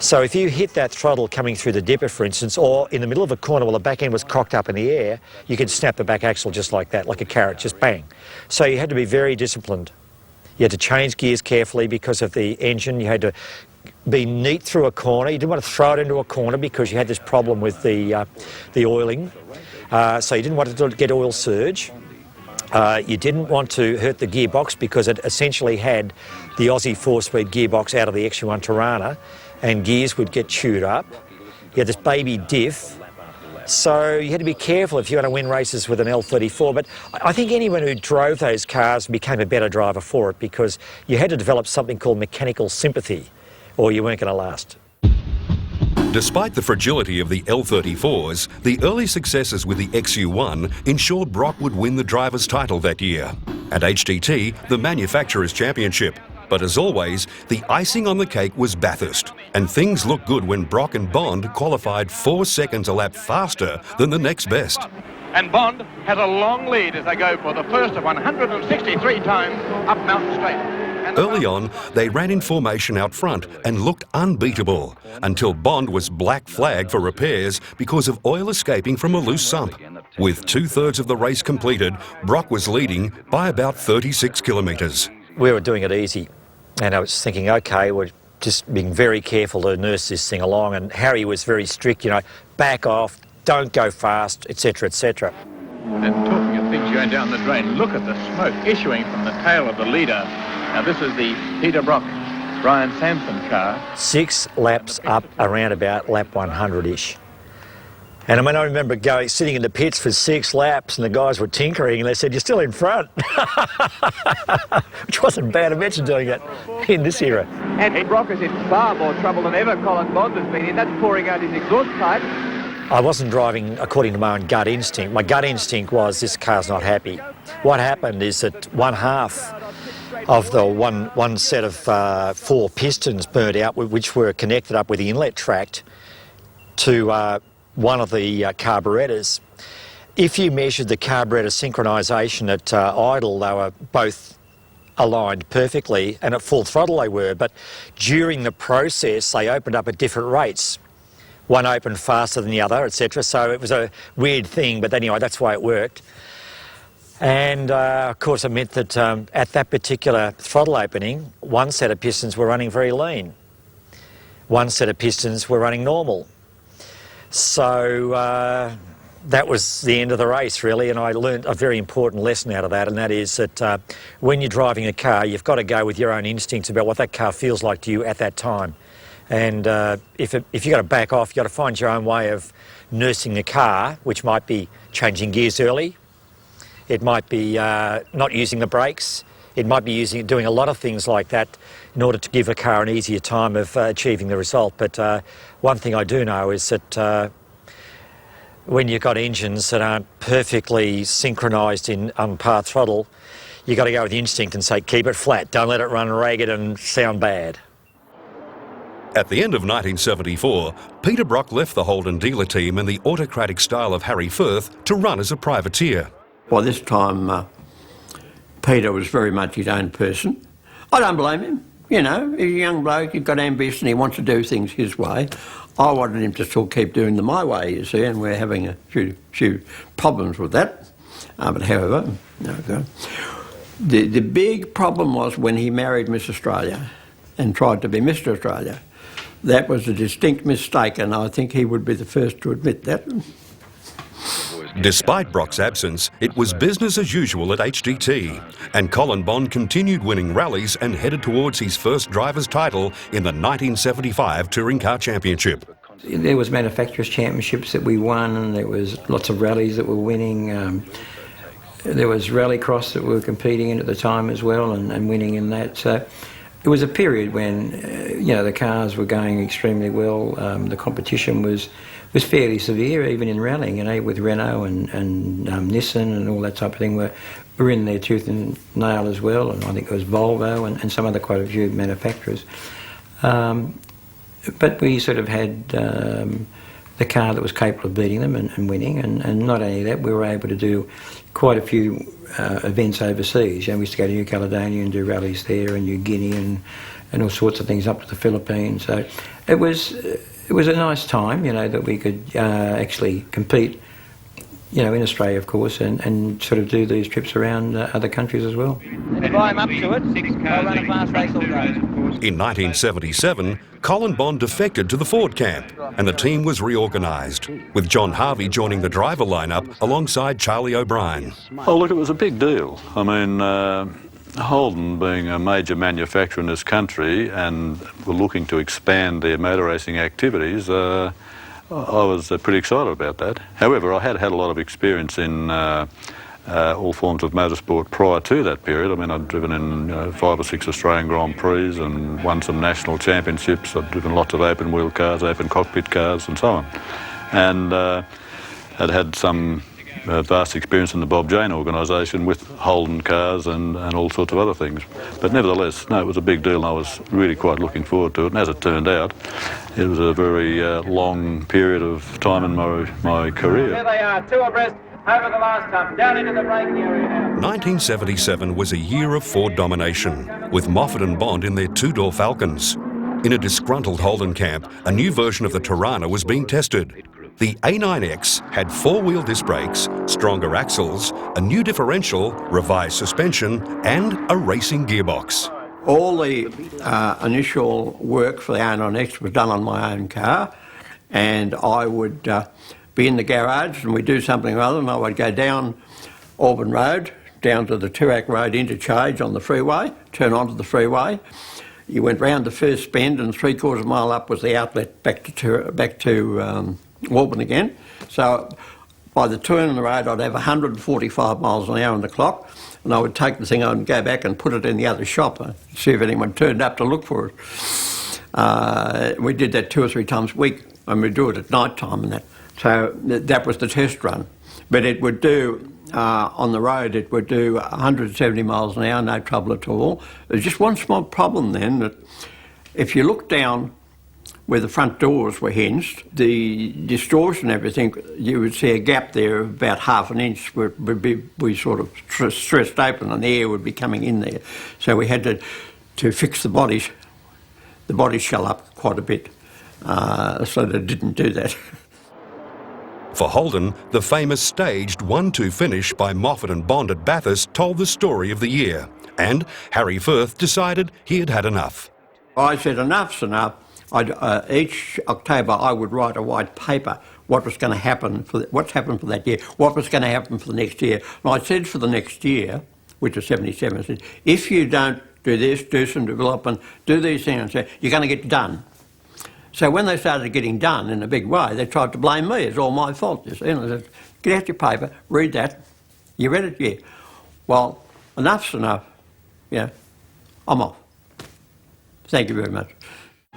So if you hit that throttle coming through the dipper, for instance, or in the middle of a corner while the back end was cocked up in the air, you could snap the back axle just like that, like a carrot, just bang. So you had to be very disciplined. You had to change gears carefully because of the engine. You had to be neat through a corner. You didn't want to throw it into a corner because you had this problem with the oiling. So you didn't want to get oil surge. You didn't want to hurt the gearbox because it essentially had the Aussie 4-speed gearbox out of the XU1 Tirana, and gears would get chewed up. You had this baby diff, so you had to be careful if you want to win races with an L34. But I think anyone who drove those cars became a better driver for it because you had to develop something called mechanical sympathy, or you weren't going to last. Despite the fragility of the L34s, the early successes with the XU1 ensured Brock would win the driver's title that year. At HDT, the manufacturer's championship. But as always, the icing on the cake was Bathurst, and things looked good when Brock and Bond qualified 4 seconds a lap faster than the next best. And Bond has a long lead as they go for the first of 163 times up Mountain Straight. Early on, they ran in formation out front and looked unbeatable, until Bond was black flagged for repairs because of oil escaping from a loose sump. With 2/3 of the race completed, Brock was leading by about 36 kilometres. We were doing it easy, and I was thinking, OK, we're just being very careful to nurse this thing along, and Harry was very strict, you know, back off, don't go fast, etc, etc. And talking of things going down the drain, look at the smoke issuing from the tail of the leader. Now this is the Peter Brock, Brian Sampson car. 6 laps up around about lap 100-ish. And I remember sitting in the pits for 6 laps and the guys were tinkering and they said, you're still in front. Which wasn't bad. Imagine doing it in this era. And Brock is in far more trouble than ever Colin Bond has been in. That's pouring out his exhaust pipe. I wasn't driving according to my own gut instinct. My gut instinct was this car's not happy. What happened is that one half of the one set of 4 pistons burnt out, which were connected up with the inlet tract to one of the carburettors. If you measured the carburettor synchronisation at idle, they were both aligned perfectly, and at full throttle they were, but during the process they opened up at different rates. One opened faster than the other, etc. So it was a weird thing, but anyway, that's why it worked. And of course it meant that at that particular throttle opening, one set of pistons were running very lean. One set of pistons were running normal. So that was the end of the race, really, and I learned a very important lesson out of that, and that is that when you're driving a car, you've got to go with your own instincts about what that car feels like to you at that time. And if you've got to back off, you've got to find your own way of nursing the car, which might be changing gears early. It might be not using the brakes. It might be doing a lot of things like that in order to give a car an easier time of achieving the result. But one thing I do know is that when you've got engines that aren't perfectly synchronised on par throttle, you've got to go with instinct and say, keep it flat, don't let it run ragged and sound bad. At the end of 1974, Peter Brock left the Holden dealer team in the autocratic style of Harry Firth to run as a privateer. By this time, Peter was very much his own person. I don't blame him. You know, he's a young bloke, he's got ambition, he wants to do things his way. I wanted him to still keep doing them my way, you see, and we're having a few problems with that. But however, the big problem was when he married Miss Australia and tried to be Mr. Australia. That was a distinct mistake, and I think he would be the first to admit that. Despite Brock's absence, it was business as usual at HDT, and Colin Bond continued winning rallies and headed towards his first driver's title in the 1975 Touring Car Championship. There was manufacturers' championships that we won, and there was lots of rallies that were winning. There was rallycross that we were competing in at the time as well, and winning in that. So it was a period when the cars were going extremely well. The competition was fairly severe, even in rallying, with Renault and Nissan and all that type of thing were in their tooth and nail as well, and I think it was Volvo and some other quite a few manufacturers. But we sort of had the car that was capable of beating them and winning. And not only that, we were able to do quite a few events overseas. You know, we used to go to New Caledonia and do rallies there, and New Guinea and all sorts of things up to the Philippines. So it was a nice time, you know, that we could actually compete, you know, in Australia, of course, and sort of do these trips around other countries as well. If I'm up to it, I'll run a fast race all day. In 1977, Colin Bond defected to the Ford camp and the team was reorganised, with John Harvey joining the driver lineup alongside Charlie O'Brien. Oh, look, it was a big deal. I mean, Holden, being a major manufacturer in this country and were looking to expand their motor racing activities, I was pretty excited about that. However, I had a lot of experience in all forms of motorsport prior to that period. I mean, I'd driven in 5 or 6 Australian Grand Prix and won some national championships. I'd driven lots of open wheel cars, open cockpit cars and so on. And I'd had some vast experience in the Bob Jane organisation with Holden cars and all sorts of other things. But nevertheless, no, it was a big deal and I was really quite looking forward to it. And as it turned out, it was a very long period of time in my career. There they are, 2 abreast over the last hump, down into the braking area now. 1977 was a year of Ford domination, with Moffat and Bond in their 2-door Falcons. In a disgruntled Holden camp, a new version of the Tirana was being tested. The A9X had 4-wheel disc brakes, stronger axles, a new differential, revised suspension and a racing gearbox. All the initial work for the A9X was done on my own car, and I would be in the garage and we'd do something or other, and I would go down Auburn Road, down to the Toorak Road interchange on the freeway, turn onto the freeway. You went round the first bend and 3/4 mile up was the outlet back to Auburn again. So by the turn of the road I'd have 145 miles an hour on the clock, and I would take the thing and go back and put it in the other shop and see if anyone turned up to look for it. We did that 2 or 3 times a week, and we'd do it at night time and that. So that was the test run. But it would do, on the road, it would do 170 miles an hour, no trouble at all. There's just one small problem then, that if you look down where the front doors were hinged, the distortion and everything, you would see a gap there of about 1/2 inch where it would be sort of stressed open and the air would be coming in there. So we had to fix the body shell up quite a bit so that it didn't do that. For Holden, the famous staged 1-2 finish by Moffat and Bond at Bathurst told the story of the year, and Harry Firth decided he had had enough. I said enough's enough. Each October I would write a white paper what was going to happen, what's happened for that year, what was going to happen for the next year. And I said for the next year, which was 77, I said, if you don't do this, do some development, do these things, you're going to get done. So when they started getting done in a big way, they tried to blame me. It's all my fault, you see. And I said, get out your paper, read that. You read it? Yeah. Well, enough's enough. Yeah, I'm off. Thank you very much.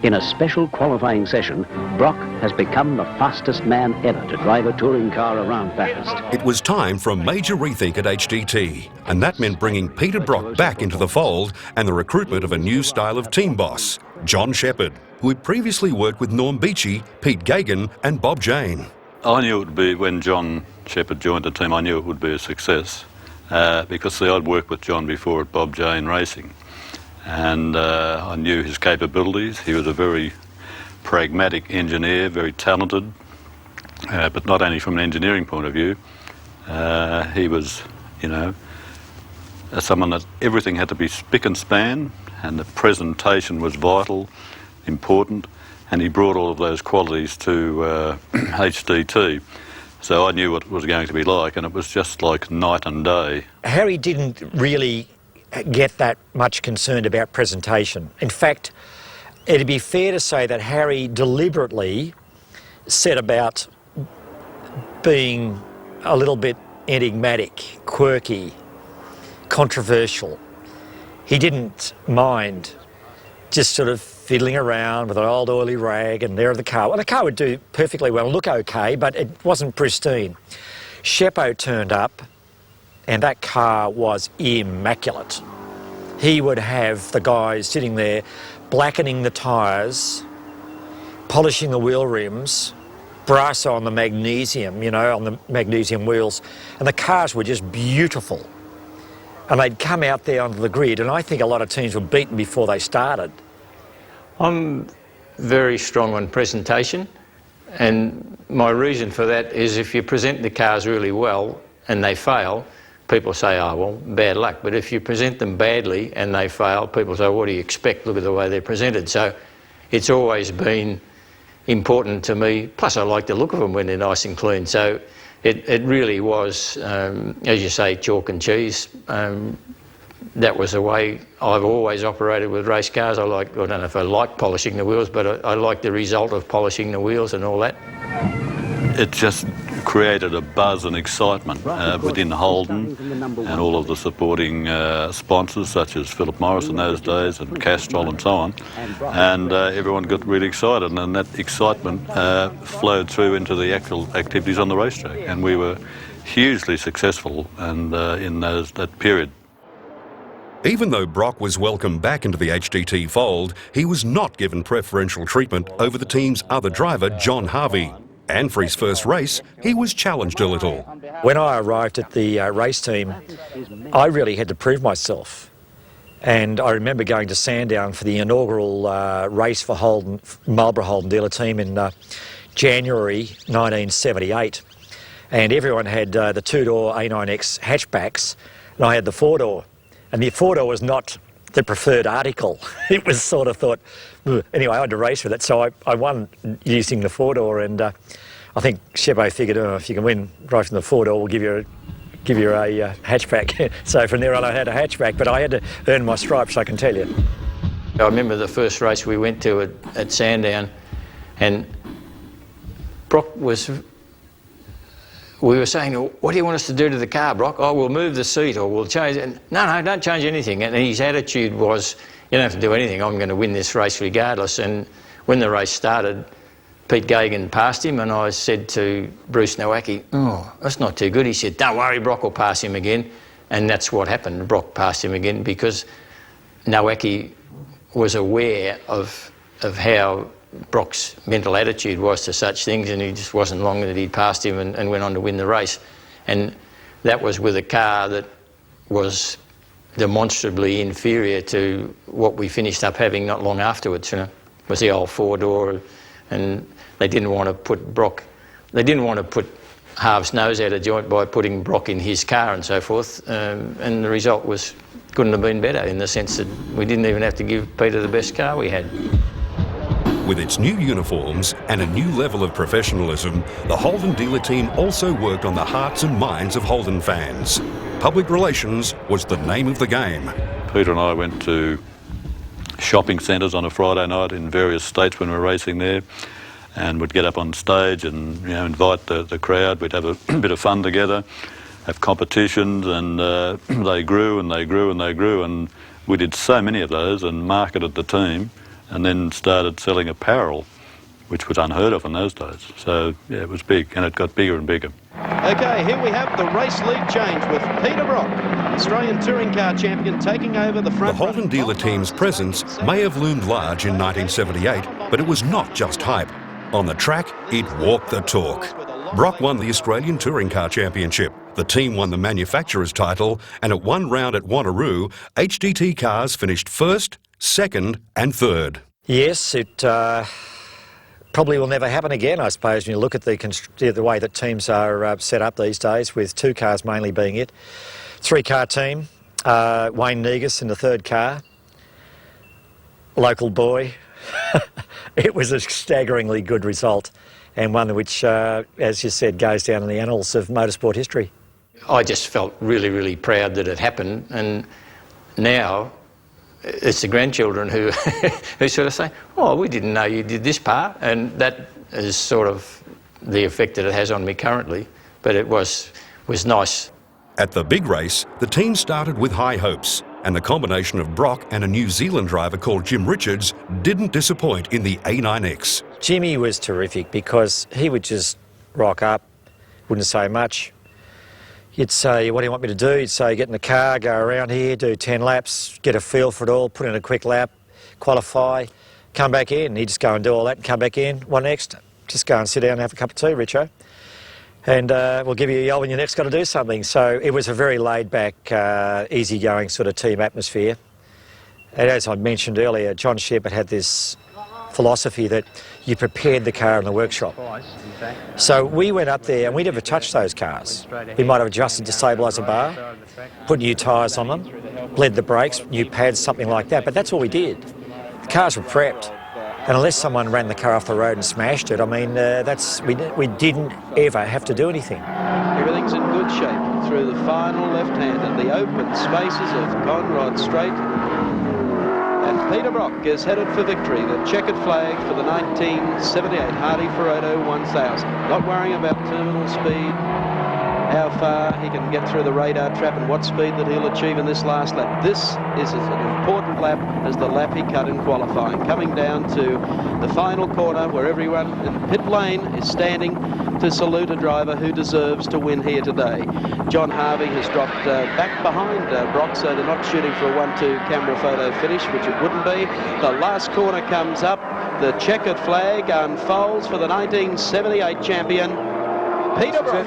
In a special qualifying session, Brock has become the fastest man ever to drive a touring car around Bathurst. It was time for a major rethink at HDT, and that meant bringing Peter Brock back into the fold and the recruitment of a new style of team boss, John Shepherd, who had previously worked with Norm Beechey, Pete Gagan and Bob Jane. I knew it would be, when John Shepherd joined the team, I knew it would be a success because I'd worked with John before at Bob Jane Racing. And I knew his capabilities. He was a very pragmatic engineer, very talented, but not only from an engineering point of view. He was, you know, someone that everything had to be spick and span, and the presentation was vital, important, and he brought all of those qualities to HDT. So I knew what it was going to be like, and it was just like night and day. Harry didn't really get that much concerned about presentation. In fact, it'd be fair to say that Harry deliberately set about being a little bit enigmatic, quirky, controversial. He didn't mind just sort of fiddling around with an old oily rag and there the car. Well, the car would do perfectly well and look okay, but it wasn't pristine. Sheppo turned up and that car was immaculate. He would have the guys sitting there blackening the tyres, polishing the wheel rims, brass on the magnesium, you know, on the magnesium wheels, and the cars were just beautiful. And they'd come out there onto the grid, and I think a lot of teams were beaten before they started. I'm very strong on presentation, and my reason for that is if you present the cars really well and they fail, people say, oh, well, bad luck. But if you present them badly and they fail, people say, what do you expect? Look at the way they're presented. So it's always been important to me. Plus, I like the look of them when they're nice and clean. So it really was, as you say, chalk and cheese. That was the way I've always operated with race cars. I don't know if I like polishing the wheels, but I like the result of polishing the wheels and all that. It just created a buzz and excitement within Holden and all of the supporting sponsors such as Philip Morris in those days and Castrol and so on, and everyone got really excited, and that excitement flowed through into the actual activities on the racetrack, and we were hugely successful and in that period. Even though Brock was welcomed back into the HDT fold, he was not given preferential treatment over the team's other driver, John Harvey. And for his first race, he was challenged a little. When I arrived at the race team, I really had to prove myself. And I remember going to Sandown for the inaugural race for Holden, Marlborough Holden dealer team in January 1978. And everyone had the two-door A9X hatchbacks, and I had the four-door. And the four-door was not the preferred article. It was sort of thought, ugh. Anyway, I had to race with it, so I won using the four-door, and I think Chebo figured, oh, if you can win right from the four-door, we'll give you a hatchback. So from there on I had a hatchback, but I had to earn my stripes, I can tell you. I remember the first race we went to at Sandown, and Brock was... We were saying, what do you want us to do to the car, Brock? Oh, we'll move the seat or we'll change it. No, don't change anything. And his attitude was, you don't have to do anything. I'm going to win this race regardless. And when the race started, Pete Gagan passed him, and I said to Bruce Nowacki, oh, that's not too good. He said, don't worry, Brock will pass him again. And that's what happened. Brock passed him again because Nowacki was aware of how Brock's mental attitude was to such things, and he just wasn't long that he'd passed him and went on to win the race. And that was with a car that was demonstrably inferior to what we finished up having not long afterwards. You know, it was the old four-door, and they didn't want to put Brock, they didn't want to put Harv's nose out of joint by putting Brock in his car and so forth, and the result couldn't have been better in the sense that we didn't even have to give Peter the best car we had. With its new uniforms and a new level of professionalism, the Holden dealer team also worked on the hearts and minds of Holden fans. Public relations was the name of the game. Peter and I went to shopping centres on a Friday night in various states when we were racing there, and would get up on stage and invite the crowd. We'd have a bit of fun together, have competitions, and they grew and they grew and they grew, and we did so many of those and marketed the team, and then started selling apparel, which was unheard of in those days. So, yeah, it was big, and it got bigger and bigger. Okay, here we have the race lead change with Peter Brock, Australian touring car champion, taking over the front. The Holden dealer team's presence may have loomed large in 1978, but it was not just hype. On the track, it walked the talk. Brock won the Australian Touring Car Championship. The team won the manufacturer's title, and at one round at Wanneroo, HDT cars finished first, second and third. Yes, it probably will never happen again, I suppose, when you look at the way that teams are set up these days, with two cars mainly being it. Three-car team, Wayne Negus in the third car, local boy. It was a staggeringly good result, and one which, as you said, goes down in the annals of motorsport history. I just felt really, really proud that it happened, and now it's the grandchildren who who sort of say, oh, we didn't know you did this part, and that is sort of the effect that it has on me currently, but it was nice. At the big race, the team started with high hopes, and the combination of Brock and a New Zealand driver called Jim Richards didn't disappoint in the A9X. Jimmy was terrific because he would just rock up, wouldn't say much. You'd say, what do you want me to do? You'd say, get in the car, go around here, do 10 laps, get a feel for it all, put in a quick lap, qualify, come back in. He'd just go and do all that and come back in. What next? just go and sit down and have a cup of tea, Richo. And we'll give you a yell when you next got to do something. So it was a very laid-back, easygoing sort of team atmosphere. And as I mentioned earlier, John Shepherd had this philosophy that you prepared the car in the workshop. So we went up there and we never touched those cars. We might have adjusted the stabiliser bar, put new tyres on them, bled the brakes, new pads, something like that, but that's all we did. The cars were prepped. And unless someone ran the car off the road and smashed it, I mean, we didn't ever have to do anything. Everything's in good shape through the final left-hand and the open spaces of Conrod Straight. And Peter Brock is headed for victory. The checkered flag for the 1978 Harley Ferodo 1000. Not worrying about terminal speed, how far he can get through the radar trap and what speed that he'll achieve in this last lap. This is as an important lap as the lap he cut in qualifying. Coming down to the final corner where everyone in pit lane is standing to salute a driver who deserves to win here today. John Harvey has dropped back behind Brock, so they're not shooting for a 1-2 camera photo finish, which it wouldn't be. The last corner comes up. The checkered flag unfolds for the 1978 champion, Peter Brock.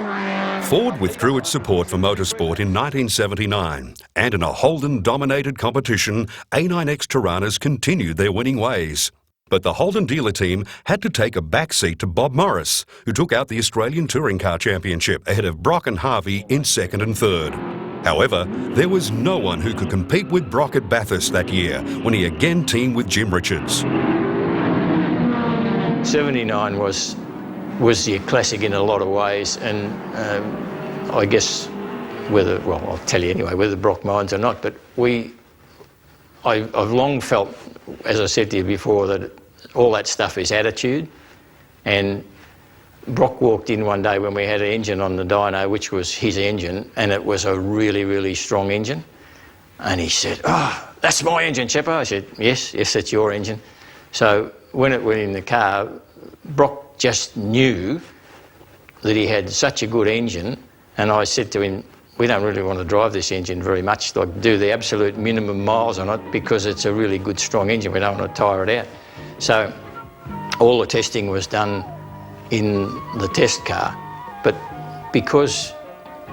Ford withdrew its support for motorsport in 1979, and in a Holden-dominated competition, A9X Tiranas continued their winning ways. But the Holden dealer team had to take a backseat to Bob Morris, who took out the Australian Touring Car Championship ahead of Brock and Harvey in second and third. However, there was no one who could compete with Brock at Bathurst that year, when he again teamed with Jim Richards. 79 was the classic in a lot of ways, and I guess well, I'll tell you anyway, whether Brock minds or not, but I've long felt, as I said to you before, that all that stuff is attitude. And Brock walked in one day when we had an engine on the dyno, which was his engine, and it was a really, really strong engine. And he said, "Oh, that's my engine, Chipper." I said, yes, it's your engine. So when it went in the car, Brock just knew that he had such a good engine, and I said to him, we don't really want to drive this engine very much, like do the absolute minimum miles on it, because it's a really good strong engine. We don't want to tire it out. So all the testing was done in the test car, but because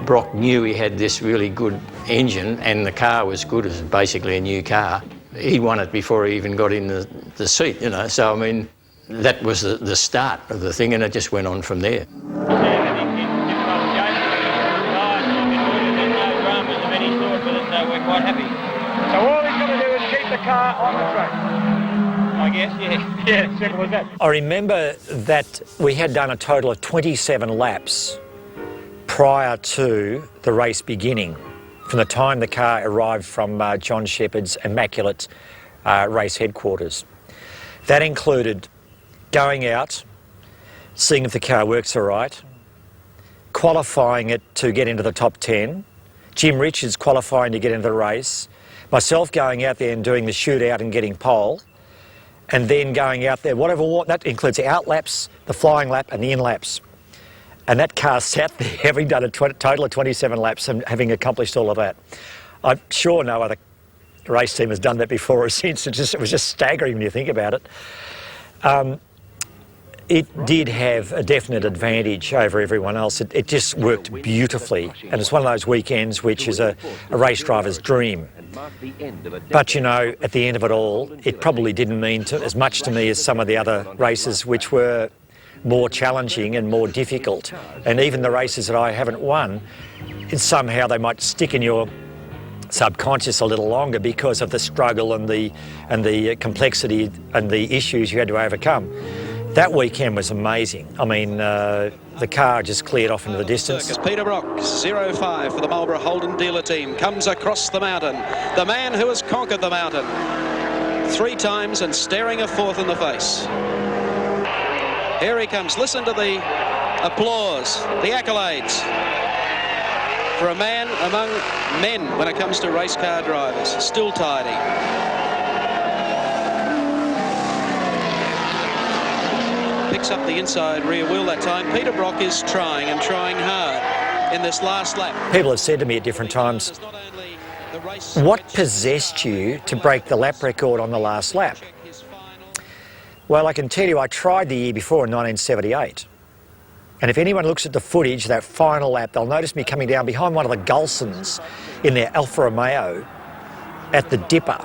Brock knew he had this really good engine and the car was good, it was basically a new car, he won it before he even got in the seat, you know. So I mean, that was the start of the thing, and it just went on from there. We're quite happy. So all he's got to do is keep the car on the track. I guess, yeah. Yeah, simple as that. I remember that we had done a total of 27 laps prior to the race beginning, from the time the car arrived from John Shepherd's immaculate race headquarters. That included going out, seeing if the car works all right, qualifying it to get into the top 10, Jim Richards qualifying to get into the race, myself going out there and doing the shootout and getting pole, and then going out there, that includes the out laps, the flying lap and the in laps. And that car sat there having done a total of 27 laps and having accomplished all of that. I'm sure no other race team has done that before or since. It was just staggering when you think about it. It did have a definite advantage over everyone else. It just worked beautifully, and it's one of those weekends which is a race driver's dream. But you know, at the end of it all, it probably didn't mean as much to me as some of the other races which were more challenging and more difficult. And even the races that I haven't won, somehow they might stick in your subconscious a little longer because of the struggle and the complexity and the issues you had to overcome. That weekend was amazing. I mean, the car just cleared off into the distance. Peter Brock, 0-5 for the Marlborough Holden dealer team, comes across the mountain. The man who has conquered the mountain 3 times and staring a fourth in the face. Here he comes. Listen to the applause, the accolades for a man among men when it comes to race car drivers. Still tidy. Picks up the inside rear wheel that time. Peter Brock is trying and trying hard in this last lap. People have said to me at different times, what possessed you to break the lap record on the last lap? Well, I can tell you I tried the year before in 1978. And if anyone looks at the footage, that final lap, they'll notice me coming down behind one of the Gulsons in their Alfa Romeo at the Dipper.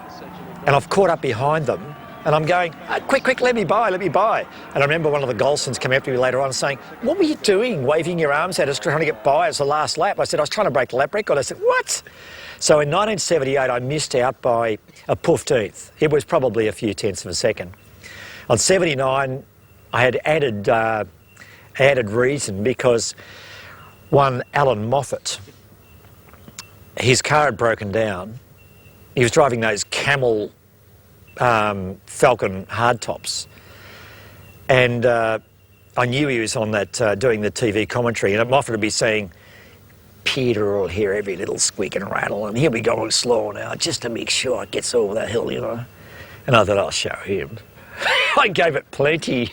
And I've caught up behind them and I'm going, oh, quick, let me by. And I remember one of the Gulsons coming up to me later on saying, what were you doing, waving your arms at us, trying to get by as the last lap? I said, I was trying to break the lap record. I said, what? So in 1978, I missed out by a 15th. It was probably a few tenths of a second. On 79, I had added reason because one Alan Moffat, his car had broken down. He was driving those Camel Falcon hardtops, and I knew he was on that doing the TV commentary, and Moffat would be saying, Peter will hear every little squeak and rattle, and he'll be going slow now just to make sure it gets over that hill, you know. And I thought, I'll show him. I gave it plenty,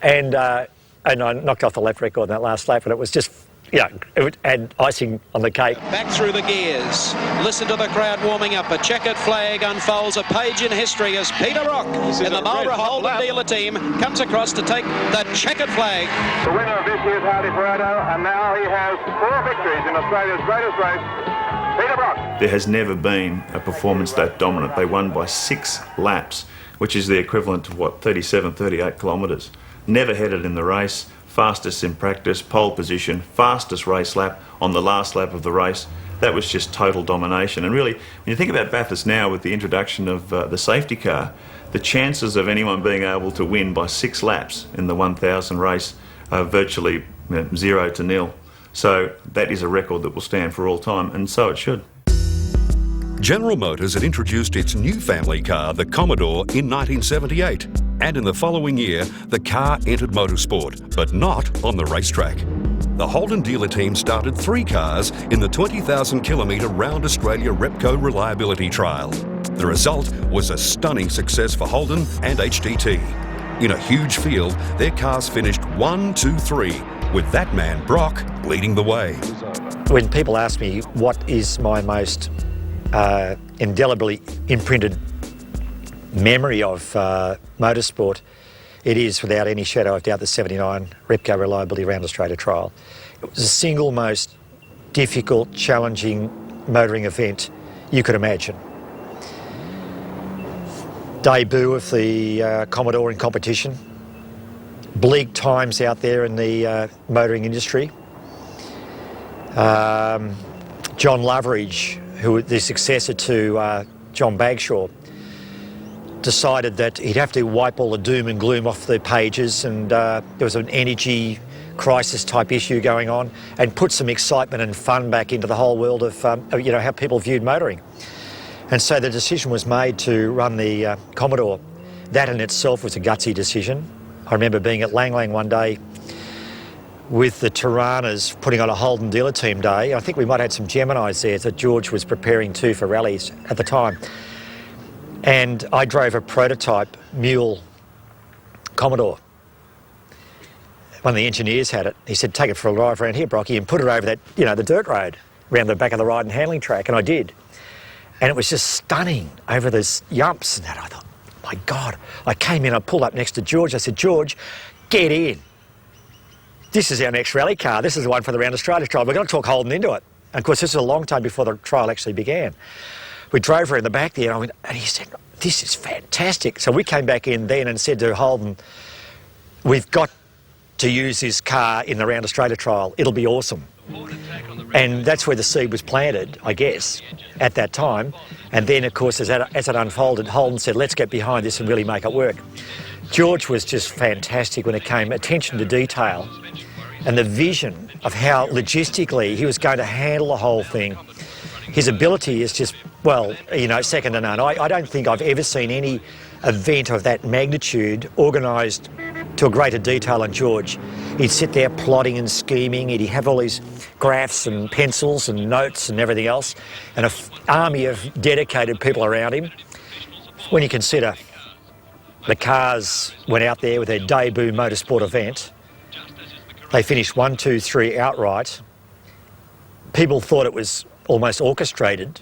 and I knocked off the lap record in that last lap, and it was just, you know, it would add icing on the cake. Back through the gears. Listen to the crowd warming up. A checkered flag unfolds, a page in history as Peter Brock in the Marlborough Holden dealer team comes across to take the checkered flag. The winner of this year's Hardy Parado, and now he has 4 victories in Australia's greatest race, Peter Brock. There has never been a performance that dominant. They won by 6 laps, which is the equivalent to, what, 37, 38 kilometres. Never headed in the race, fastest in practice, pole position, fastest race lap on the last lap of the race. That was just total domination. And really, when you think about Bathurst now with the introduction of the safety car, the chances of anyone being able to win by 6 laps in the 1,000 race are virtually 0 to 0. So that is a record that will stand for all time, and so it should. General Motors had introduced its new family car, the Commodore, in 1978. And in the following year, the car entered motorsport, but not on the racetrack. The Holden dealer team started 3 cars in the 20,000 kilometre Round Australia Repco Reliability Trial. The result was a stunning success for Holden and HDT. In a huge field, their cars finished 1, 2, 3, with that man, Brock, leading the way. When people ask me what is my most indelibly imprinted memory of motorsport, it is without any shadow of doubt the 79 Repco Reliability Round Australia Trial. It was the single most difficult, challenging motoring event you could imagine. Debut of the Commodore in competition, bleak times out there in the motoring industry. John Loveridge, who was the successor to John Bagshaw, decided that he'd have to wipe all the doom and gloom off the pages, and there was an energy crisis type issue going on, and put some excitement and fun back into the whole world of you know, how people viewed motoring. And so the decision was made to run the Commodore. That in itself was a gutsy decision. I remember being at Lang Lang one day with the Tiranas putting on a Holden dealer team day. I think we might have had some Geminis there that George was preparing too for rallies at the time. And I drove a prototype mule Commodore. One of the engineers had it. He said, take it for a drive around here, Brocky, and put it over that, you know, the dirt road around the back of the ride and handling track. And I did. And it was just stunning over those yumps and that. I thought, my God. I came in, I pulled up next to George. I said, George, get in. This is our next rally car. This is the one for the Round Australia trial. We're going to talk Holden into it. And of course, this is a long time before the trial actually began. We drove her in the back there, and he said, this is fantastic. So we came back in then and said to Holden, we've got to use this car in the Round Australia trial. It'll be awesome. And that's where the seed was planted, I guess, at that time. And then, of course, as it unfolded, Holden said, let's get behind this and really make it work. George was just fantastic when it came attention to detail and the vision of how logistically he was going to handle the whole thing. His ability is just, well, you know, second to none. I don't think I've ever seen any event of that magnitude organised to a greater detail than George. He'd sit there plotting and scheming. He'd have all these graphs and pencils and notes and everything else, and an army of dedicated people around him. When you consider the cars went out there with their debut motorsport event, they finished 1, 2, 3 outright. People thought it was almost orchestrated.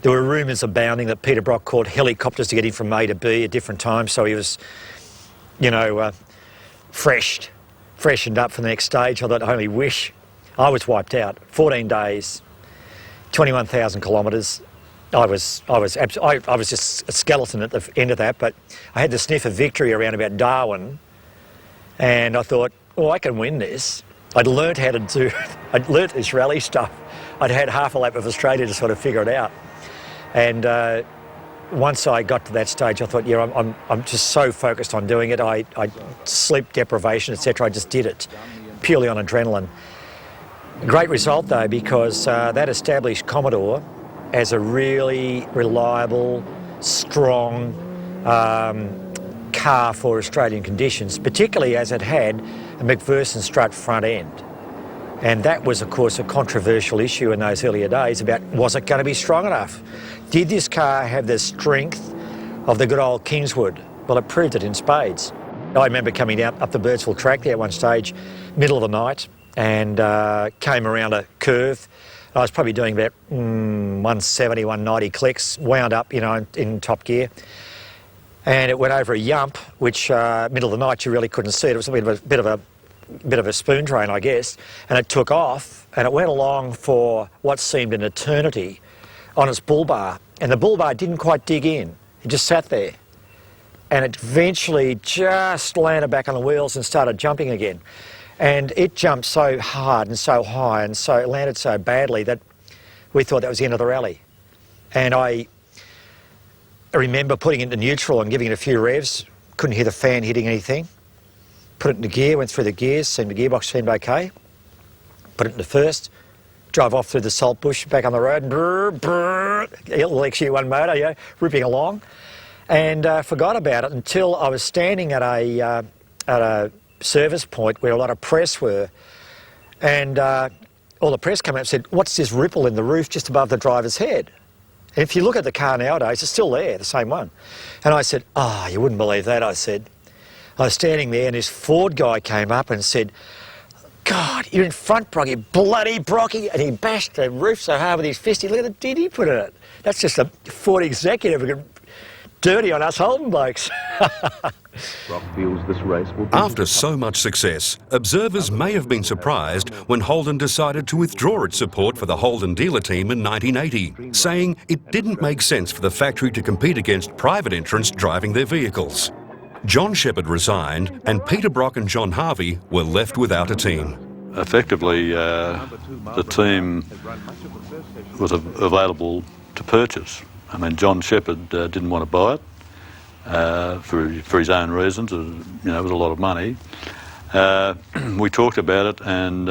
There were rumours abounding that Peter Brock caught helicopters to get him from A to B at different times, so he was freshened up for the next stage. I thought, I only wish I was wiped out. 14 days, 21,000 kilometres. I was just a skeleton at the end of that, but I had the sniff of victory around about Darwin, and I thought, I can win this. I'd learnt this rally stuff. I'd had half a lap of Australia to sort of figure it out. And once I got to that stage, I thought, I'm just so focused on doing it. I sleep deprivation, etc. I just did it purely on adrenaline. Great result though, because that established Commodore as a really reliable, strong car for Australian conditions, particularly as it had a McPherson strut front end. And that was, of course, a controversial issue in those earlier days about, was it going to be strong enough? Did this car have the strength of the good old Kingswood? Well, it proved it in spades. I remember coming out up the Birdsville track there at one stage, middle of the night, and came around a curve. I was probably doing about 170, 190 clicks, wound up, in top gear. And it went over a yump, which middle of the night you really couldn't see it. It was a bit of a spoon train, I guess, and it took off, and it went along for what seemed an eternity on its bull bar, and the bull bar didn't quite dig in. It just sat there, and it eventually just landed back on the wheels and started jumping again. And it jumped so hard and so high and so it landed so badly that we thought that was the end of the rally. And I remember putting it into neutral and giving it a few revs, couldn't hear the fan hitting anything. Put it into gear, went through the gears, the gearbox seemed okay. Put it into first, drove off through the salt bush, back on the road, brr, brr, little XU1 motor, ripping along, and forgot about it until I was standing at a service point where a lot of press were, and all the press came up and said, what's this ripple in the roof just above the driver's head? And if you look at the car nowadays, it's still there, the same one. And I said, you wouldn't believe that, I said. I was standing there and this Ford guy came up and said, God, you're in front, Brocky, bloody Brocky. And he bashed the roof so hard with his fist. Look at the dent he put in it. That's just a Ford executive who can dirty on us Holden blokes. After so much success, observers may have been surprised when Holden decided to withdraw its support for the Holden dealer team in 1980, saying it didn't make sense for the factory to compete against private entrants driving their vehicles. John Shepherd resigned and Peter Brock and John Harvey were left without a team. Effectively, the team was available to purchase. I mean, John Shepherd didn't want to buy it for his own reasons. It was a lot of money. We talked about it and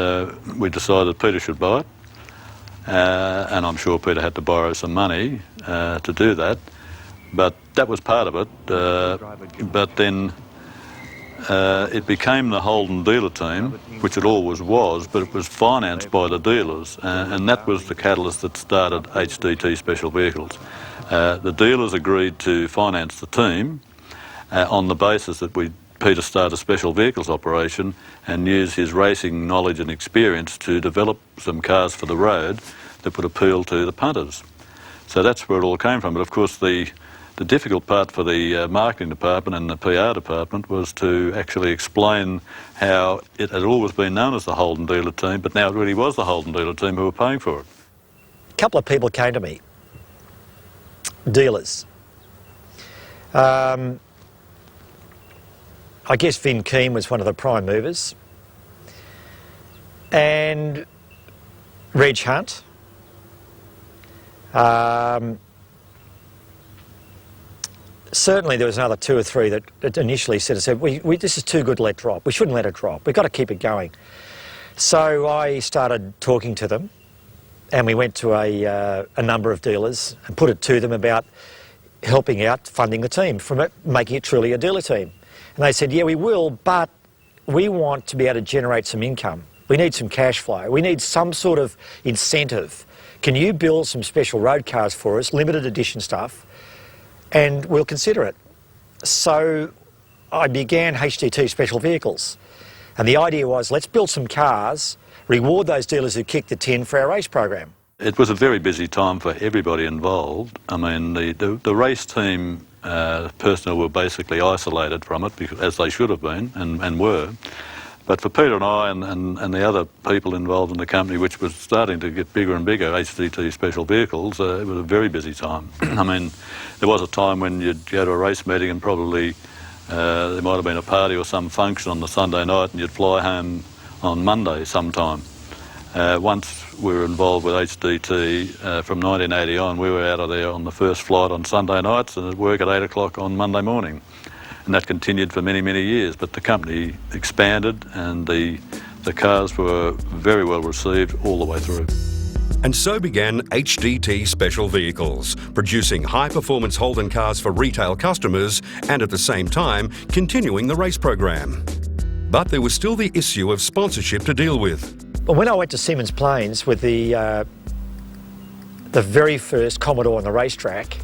we decided Peter should buy it. And I'm sure Peter had to borrow some money to do that. But that was part of it. But then it became the Holden dealer team, which it always was, but it was financed by the dealers. And that was the catalyst that started HDT Special Vehicles. The dealers agreed to finance the team on the basis that Peter start a special vehicles operation and use his racing knowledge and experience to develop some cars for the road that would appeal to the punters. So that's where it all came from. But of course the difficult part for the marketing department and the PR department was to actually explain how it had always been known as the Holden dealer team, but now it really was the Holden dealer team who were paying for it. A couple of people came to me, dealers. I guess Vin Keane was one of the prime movers. And Reg Hunt. Certainly there was another two or three that initially said, this is too good to let drop. We shouldn't let it drop. We've got to keep it going. So I started talking to them and we went to a number of dealers and put it to them about helping out funding the team, from it, making it truly a dealer team. And they said, yeah, we will, but we want to be able to generate some income. We need some cash flow. We need some sort of incentive. Can you build some special road cars for us, limited edition stuff, and we'll consider it. So I began HDT Special Vehicles. And the idea was, let's build some cars, reward those dealers who kicked the tin for our race program. It was a very busy time for everybody involved. I mean, the race team personnel were basically isolated from it, because, as they should have been and were. But for Peter and I and the other people involved in the company, which was starting to get bigger and bigger, HDT Special Vehicles, it was a very busy time. I mean, there was a time when you'd go to a race meeting and probably there might have been a party or some function on the Sunday night and you'd fly home on Monday sometime. Once we were involved with HDT, from 1980 on, we were out of there on the first flight on Sunday nights and at work at 8 o'clock on Monday morning. And that continued for many, many years. But the company expanded and the cars were very well received all the way through. And so began HDT Special Vehicles, producing high-performance Holden cars for retail customers and at the same time continuing the race program. But there was still the issue of sponsorship to deal with. Well, when I went to Simmons Plains with the very first Commodore on the racetrack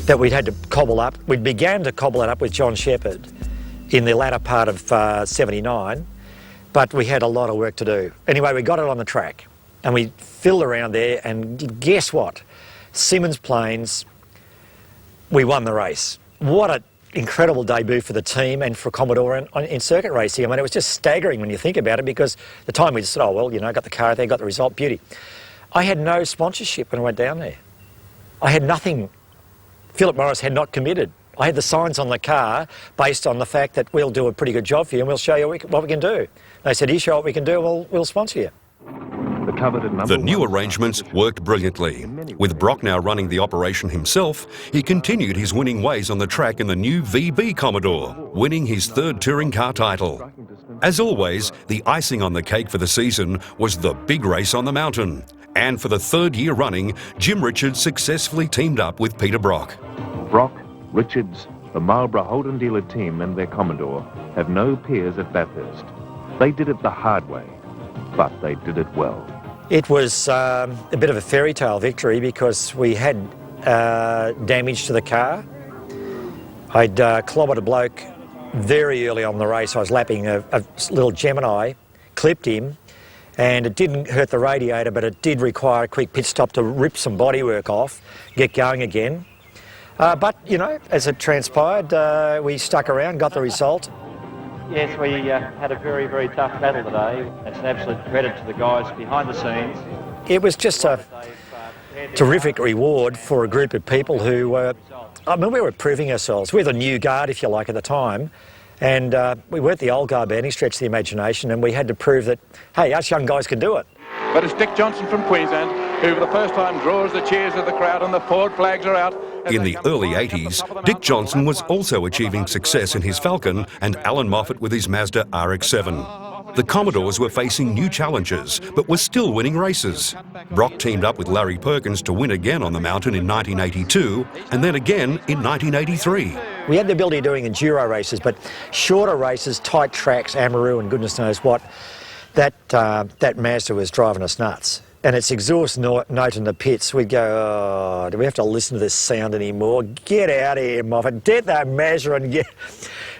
that we'd had to cobble up, we began to cobble it up with John Shepherd in the latter part of 79, but we had a lot of work to do. Anyway, we got it on the track and we filled around there, and guess what? Simmons Plains, we won the race. What an incredible debut for the team and for Commodore in circuit racing. I mean, it was just staggering when you think about it, because the time we just said, oh, well, you know, got the car there, got the result, beauty. I had no sponsorship when I went down there. I had nothing. Philip Morris had not committed. I had the signs on the car based on the fact that we'll do a pretty good job for you and we'll show you what we can do. They said, you show what we can do, we'll sponsor you. The new arrangements worked brilliantly. With Brock now running the operation himself, he continued his winning ways on the track in the new VB Commodore, winning his third touring car title. As always, the icing on the cake for the season was the big race on the mountain. And for the third year running, Jim Richards successfully teamed up with Peter Brock. Brock, Richards, the Marlborough Holden dealer team and their Commodore have no peers at Bathurst. They did it the hard way, but they did it well. It was a bit of a fairy tale victory because we had damage to the car. I'd clobbered a bloke very early on in the race. I was lapping a little Gemini, clipped him, and it didn't hurt the radiator, but it did require a quick pit stop to rip some bodywork off, get going again. But, you know, as it transpired, we stuck around, got the result. Yes, we had a very, very tough battle today. It's an absolute credit to the guys behind the scenes. It was just a terrific reward for a group of people who, I mean, we were proving ourselves. We were the new guard, if you like, at the time. And we weren't the old guard by any stretch of the imagination, and we had to prove that, hey, us young guys can do it. But it's Dick Johnson from Queensland who for the first time draws the cheers of the crowd, and the Ford flags are out. In the early 80s, Dick Johnson was also achieving success in his Falcon and Alan Moffat with his Mazda RX-7. The Commodores were facing new challenges, but were still winning races. Brock teamed up with Larry Perkins to win again on the mountain in 1982, and then again in 1983. We had the ability of doing enduro races, but shorter races, tight tracks, Amaroo and goodness knows what, that Mazda was driving us nuts. And its exhaust note in the pits, we'd go, oh, do we have to listen to this sound anymore? Get out of here, Moffat. Get that Mazda and get...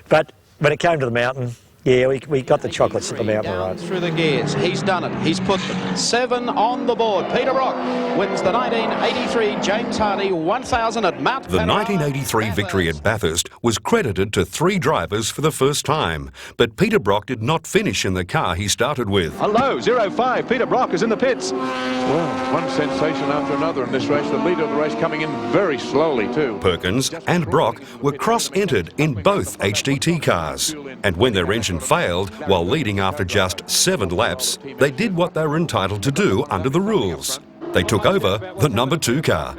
But when it came to the mountain, yeah, we got the chocolates at the mountain road. Through the gears, he's done it. He's put them. 7 on the board. Peter Brock wins the 1983 James Hardy 1000 at Mount The 1983 victory at Bathurst was credited to 3 drivers for the first time, but Peter Brock did not finish in the car he started with. Hello, 05. Peter Brock is in the pits. Well, one sensation after another in this race. The leader of the race coming in very slowly too. Perkins and Brock were cross-entered in both HDT cars, and when their engine failed while leading after just 7 laps, they did what they were entitled to do under the rules. They took over the number 2 car.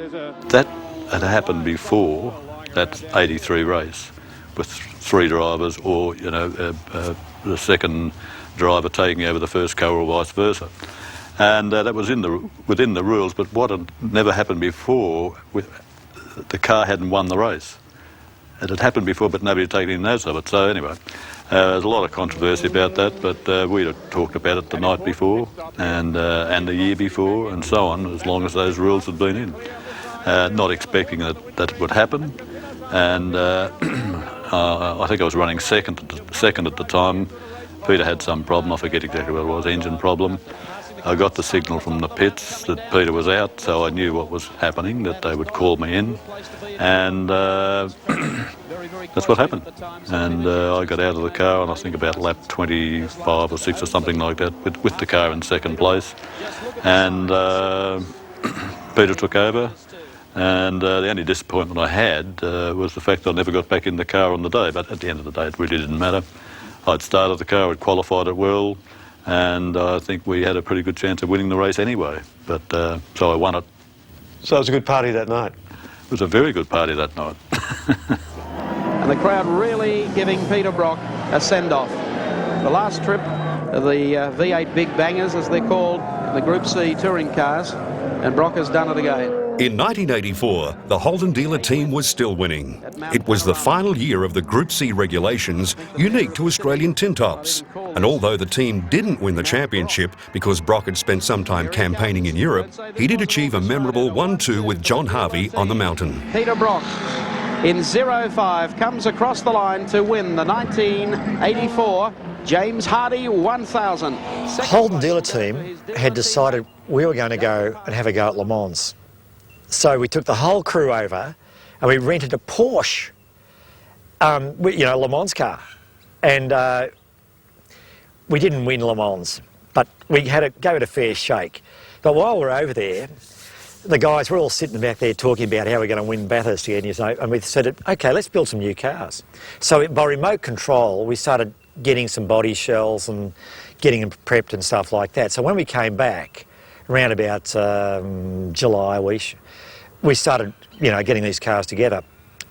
That had happened before that 83 race with 3 drivers, or, you know, the second driver taking over the first car or vice versa. And that was within the rules, but what had never happened before, the car hadn't won the race. It had happened before, but nobody had taken any notice of it. So anyway, there's a lot of controversy about that, but we'd have talked about it the night before and the year before and so on, as long as those rules had been in. Not expecting that it would happen. And I think I was running second at the time. Peter had some problem, I forget exactly what it was, engine problem. I got the signal from the pits that Peter was out, so I knew what was happening, that they would call me in, and that's what happened. And I got out of the car, and I think about lap 25 or 6 or something like that, with the car in second place. And Peter took over, and the only disappointment I had was the fact that I never got back in the car on the day, but at the end of the day it really didn't matter. I'd started the car, I'd qualified it well, and I think we had a pretty good chance of winning the race anyway, but so I won it. So it was a good party that night? It was a very good party that night. And the crowd really giving Peter Brock a send-off. The last trip, the V8 Big Bangers, as they're called, the Group C touring cars, and Brock has done it again. In 1984, the Holden dealer team was still winning. It was the final year of the Group C regulations unique to Australian tin tops. And although the team didn't win the championship because Brock had spent some time campaigning in Europe, he did achieve a memorable 1-2 with John Harvey on the mountain. Peter Brock in 05 comes across the line to win the 1984 James Hardy 1000. The Holden dealer team had decided we were going to go and have a go at Le Mans. So we took the whole crew over and we rented a Porsche, Le Mans car. And we didn't win Le Mans, but we gave it a fair shake. But while we're over there, the guys were all sitting back there talking about how we're going to win Bathurst again, and we said, OK, let's build some new cars. So by remote control, we started getting some body shells and getting them prepped and stuff like that. So when we came back, around about July-ish, we started, getting these cars together.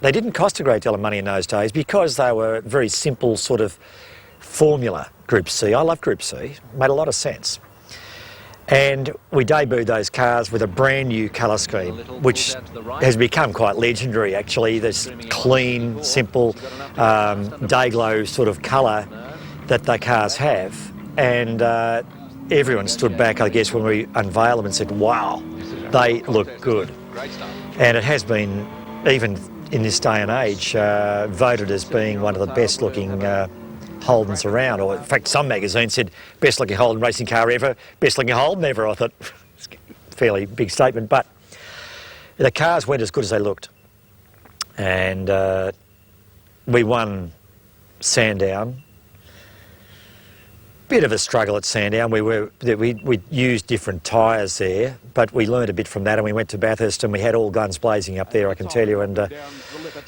They didn't cost a great deal of money in those days because they were very simple sort of formula, Group C. I love Group C. It made a lot of sense. And we debuted those cars with a brand new colour scheme, which has become quite legendary, actually. This clean, simple, day-glow sort of colour that the cars have. And everyone stood back, I guess, when we unveiled them and said, wow, they look good. And it has been, even in this day and age, voted as being one of the best looking Holdens around. Or in fact, some magazines said, best looking Holden racing car ever, best looking Holden ever. I thought, it's a fairly big statement, but the cars went as good as they looked. And we won Sandown. Bit of a struggle at Sandown. We used different tyres there, but we learned a bit from that, and we went to Bathurst and we had all guns blazing up there, I can tell you, and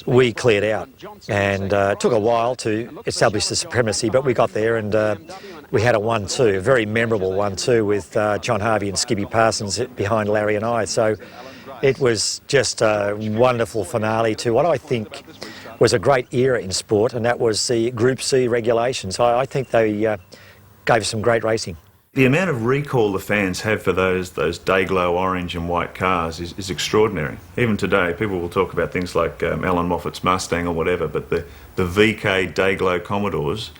we cleared out. And it took a while to establish the supremacy, but we got there, and we had a 1-2, a very memorable 1-2 with John Harvey and Skippy Parsons behind Larry and I. So it was just a wonderful finale to what I think was a great era in sport, and that was the Group C regulations. I think they gave us some great racing. The amount of recall the fans have for those day-glow orange and white cars is extraordinary. Even today, people will talk about things like Alan Moffat's Mustang or whatever, but the VK day-glow Commodores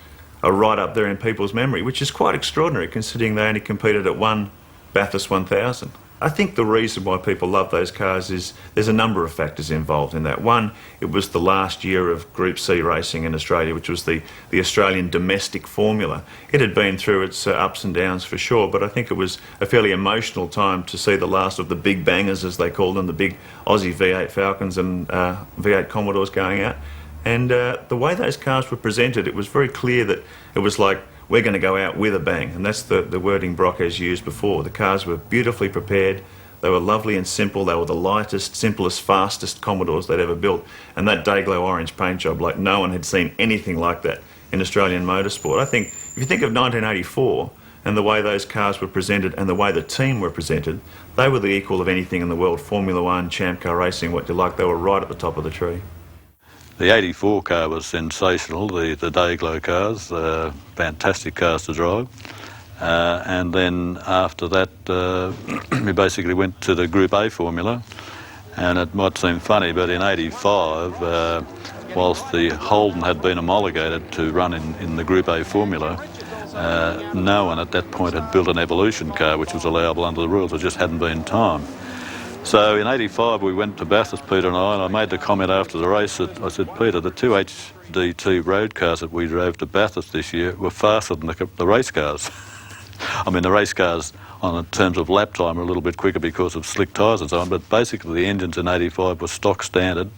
are right up there in people's memory, which is quite extraordinary considering they only competed at one Bathurst 1000. I think the reason why people love those cars is there's a number of factors involved in that. One, it was the last year of Group C racing in Australia, which was the Australian domestic formula. It had been through its ups and downs for sure, but I think it was a fairly emotional time to see the last of the big bangers, as they called them, the big Aussie V8 Falcons and V8 Commodores going out. And the way those cars were presented, it was very clear that it was like, we're going to go out with a bang, and that's the wording Brock has used before. The cars were beautifully prepared, they were lovely and simple, they were the lightest, simplest, fastest Commodores they'd ever built, and that day-glow orange paint job, like no one had seen anything like that in Australian motorsport. I think, if you think of 1984 and the way those cars were presented and the way the team were presented, they were the equal of anything in the world, Formula One, Champ Car racing, what you like, they were right at the top of the tree. The 84 car was sensational, the day-glow cars, fantastic cars to drive. And then after that, we basically went to the Group A formula. And it might seem funny, but in 85, whilst the Holden had been homologated to run in the Group A formula, no one at that point had built an Evolution car, which was allowable under the rules. There just hadn't been time. So in 85 we went to Bathurst, Peter and I made the comment after the race that I said, Peter, the two HDT road cars that we drove to Bathurst this year were faster than the race cars. I mean, the race cars in terms of lap time are a little bit quicker because of slick tyres and so on, but basically the engines in 85 were stock standard,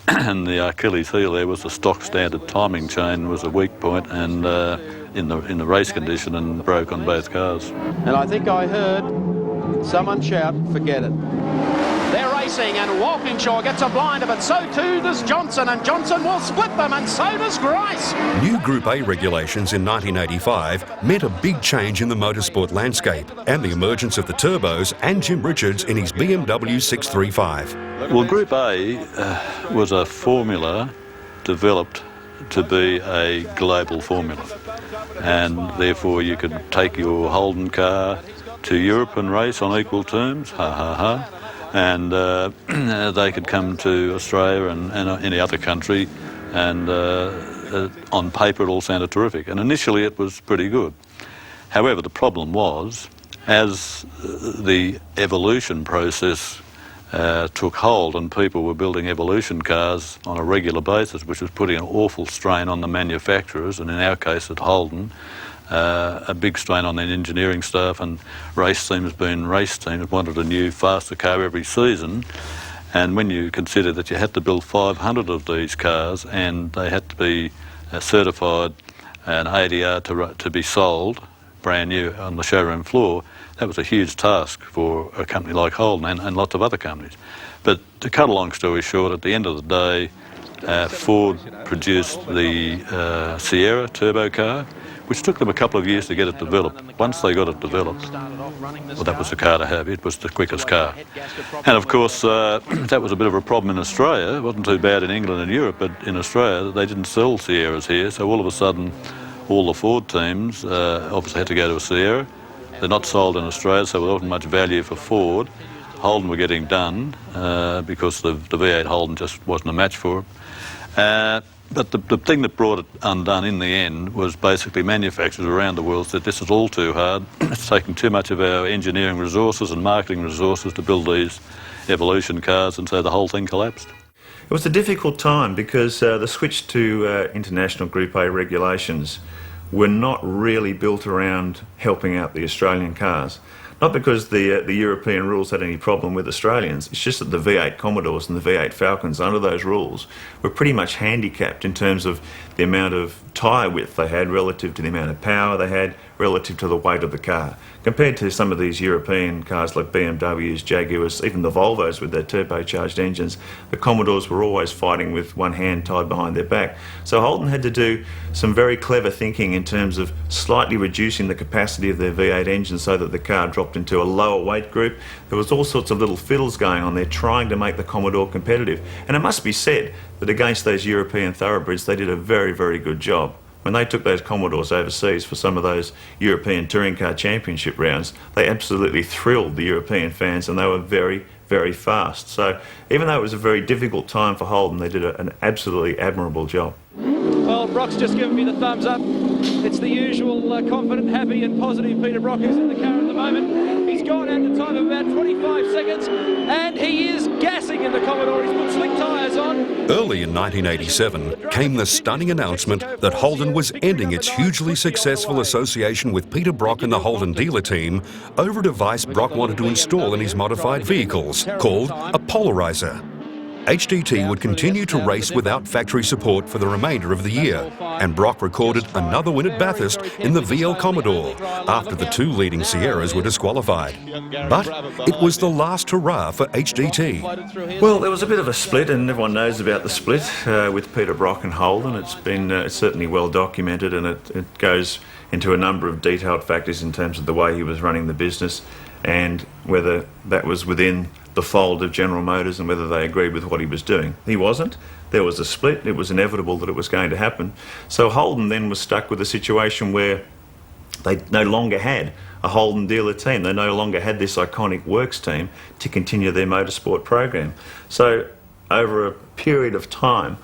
and the Achilles heel there was the stock standard timing chain was a weak point, and in the race condition, and broke on both cars. And I think I heard someone shout, "Forget it." They're racing, and Walkinshaw gets a blinder, but so too does Johnson, and Johnson will split them, and so does Grice. New Group A regulations in 1985 meant a big change in the motorsport landscape and the emergence of the turbos and Jim Richards in his BMW 635. Well, Group A was a formula developed to be a global formula, and therefore you could take your Holden car to Europe and race on equal terms, and they could come to Australia and any other country, and on paper it all sounded terrific, and initially it was pretty good. However, the problem was, as the evolution process took hold and people were building evolution cars on a regular basis, which was putting an awful strain on the manufacturers, and in our case at Holden, a big strain on the engineering staff, and race teams wanted a new, faster car every season. And when you consider that you had to build 500 of these cars and they had to be certified and ADR to be sold brand new on the showroom floor, that was a huge task for a company like Holden and lots of other companies. But to cut a long story short, at the end of the day, Ford produced the Sierra turbo car, which took them a couple of years to get it developed. Once they got it developed, well, that was the car to have. It was the quickest car. And of course, that was a bit of a problem in Australia. It wasn't too bad in England and Europe, but in Australia, they didn't sell Sierras here. So all of a sudden, all the Ford teams obviously had to go to a Sierra. They're not sold in Australia, so there wasn't much value for Ford. Holden were getting done because the V8 Holden just wasn't a match for it. But the thing that brought it undone in the end was basically manufacturers around the world said this is all too hard. It's taking too much of our engineering resources and marketing resources to build these evolution cars, and so the whole thing collapsed. It was a difficult time because the switch to international Group A regulations were not really built around helping out the Australian cars. Not because the European rules had any problem with Australians, it's just that the V8 Commodores and the V8 Falcons under those rules were pretty much handicapped in terms of the amount of tyre width they had relative to the amount of power they had relative to the weight of the car. Compared to some of these European cars like BMWs, Jaguars, even the Volvos with their turbocharged engines, the Commodores were always fighting with one hand tied behind their back. So Holden had to do some very clever thinking in terms of slightly reducing the capacity of their V8 engine so that the car dropped into a lower weight group. There was all sorts of little fiddles going on there trying to make the Commodore competitive. And it must be said that against those European thoroughbreds, they did a very, very good job. When they took those Commodores overseas for some of those European Touring Car Championship rounds, they absolutely thrilled the European fans, and they were very, very fast. So even though it was a very difficult time for Holden, they did an absolutely admirable job. Well, Brock's just given me the thumbs up. It's the usual confident, happy and positive Peter Brock who's in the car at the moment. He's gone at the time of about 25 seconds, and he is gassing in the Commodore. He's put slick tyres on. Early in 1987 came the stunning announcement that Holden was ending its hugely successful association with Peter Brock and the Holden dealer team over a device Brock wanted to install in his modified vehicles called a polarizer. HDT would continue to race without factory support for the remainder of the year, and Brock recorded another win at Bathurst in the VL Commodore after the two leading Sierras were disqualified. But it was the last hurrah for HDT. Well, there was a bit of a split, and everyone knows about the split with Peter Brock and Holden. It's been certainly well documented, and it goes into a number of detailed factors in terms of the way he was running the business and whether that was within the fold of General Motors and whether they agreed with what he was doing. He wasn't. There was a split. It was inevitable that it was going to happen. So Holden then was stuck with a situation where they no longer had a Holden dealer team. They no longer had this iconic works team to continue their motorsport program. So over a period of time,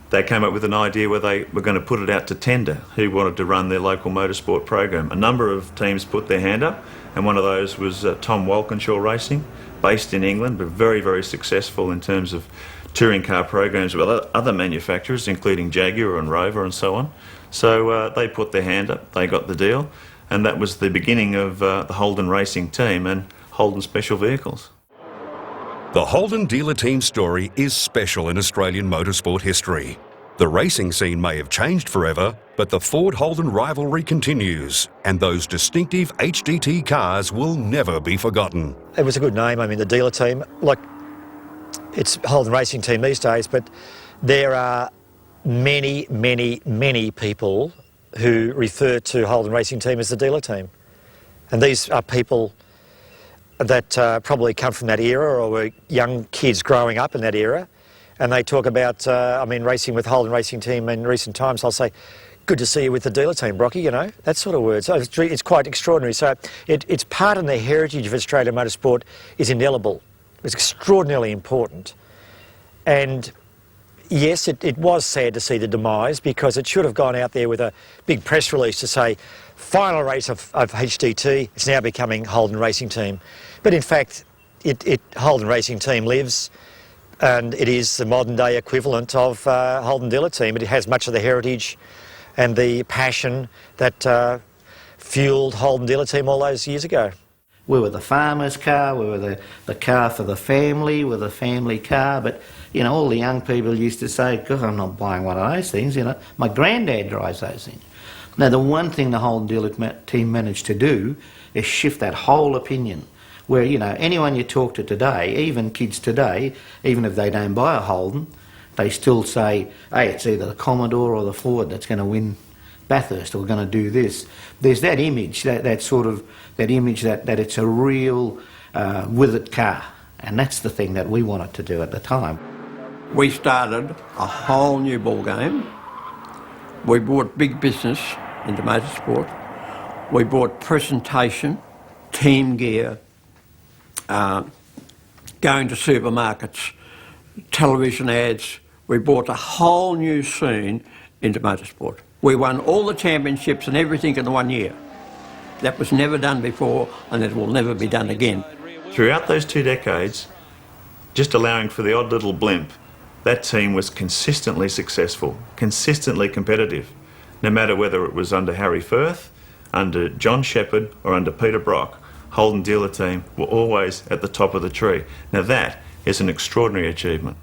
they came up with an idea where they were going to put it out to tender who wanted to run their local motorsport program. A number of teams put their hand up, and one of those was Tom Walkinshaw Racing, based in England, but very, very successful in terms of touring car programs with other manufacturers, including Jaguar and Rover and so on. So they put their hand up, they got the deal. and that was the beginning of the Holden racing team and Holden special vehicles. The Holden dealer team story is special in Australian motorsport history. The racing scene may have changed forever, but the Ford-Holden rivalry continues, and those distinctive HDT cars will never be forgotten. It was a good name, I mean, the dealer team. Like, it's Holden Racing Team these days, but there are many, many, many people who refer to Holden Racing Team as the dealer team. And these are people that probably come from that era or were young kids growing up in that era. And they talk about, I mean, racing with Holden Racing Team in recent times. I'll say, good to see you with the dealer team, Brocky, you know, that sort of word. So it's quite extraordinary. So it's part of the heritage of Australian motorsport is indelible. It's extraordinarily important. And yes, it was sad to see the demise because it should have gone out there with a big press release to say, final race of HDT, it's now becoming Holden Racing Team. But in fact, Holden Racing Team lives, and it is the modern day equivalent of Holden Dealer Team. It has much of the heritage and the passion that fueled Holden Dealer Team all those years ago. We were the farmer's car, we were the car for the family, we were the family car, but, you know, all the young people used to say, God, I'm not buying one of those things, you know. My granddad drives those things. Now, the one thing the Holden Dealer team managed to do is shift that whole opinion, where, you know, anyone you talk to today, even kids today, even if they don't buy a Holden, they still say, hey, it's either the Commodore or the Ford that's going to win Bathurst or going to do this. There's that image, that image that it's a real with it car, and that's the thing that we wanted to do at the time. We started a whole new ball game. We brought big business into motorsport. We brought presentation, team gear, going to supermarkets, television ads. We brought a whole new scene into motorsport. We won all the championships and everything in 1 year. That was never done before, and it will never be done again. Throughout those 2 decades, just allowing for the odd little blimp, that team was consistently successful, consistently competitive. No matter whether it was under Harry Firth, under John Shepherd or under Peter Brock, Holden Dealer Team were always at the top of the tree. Now that is an extraordinary achievement.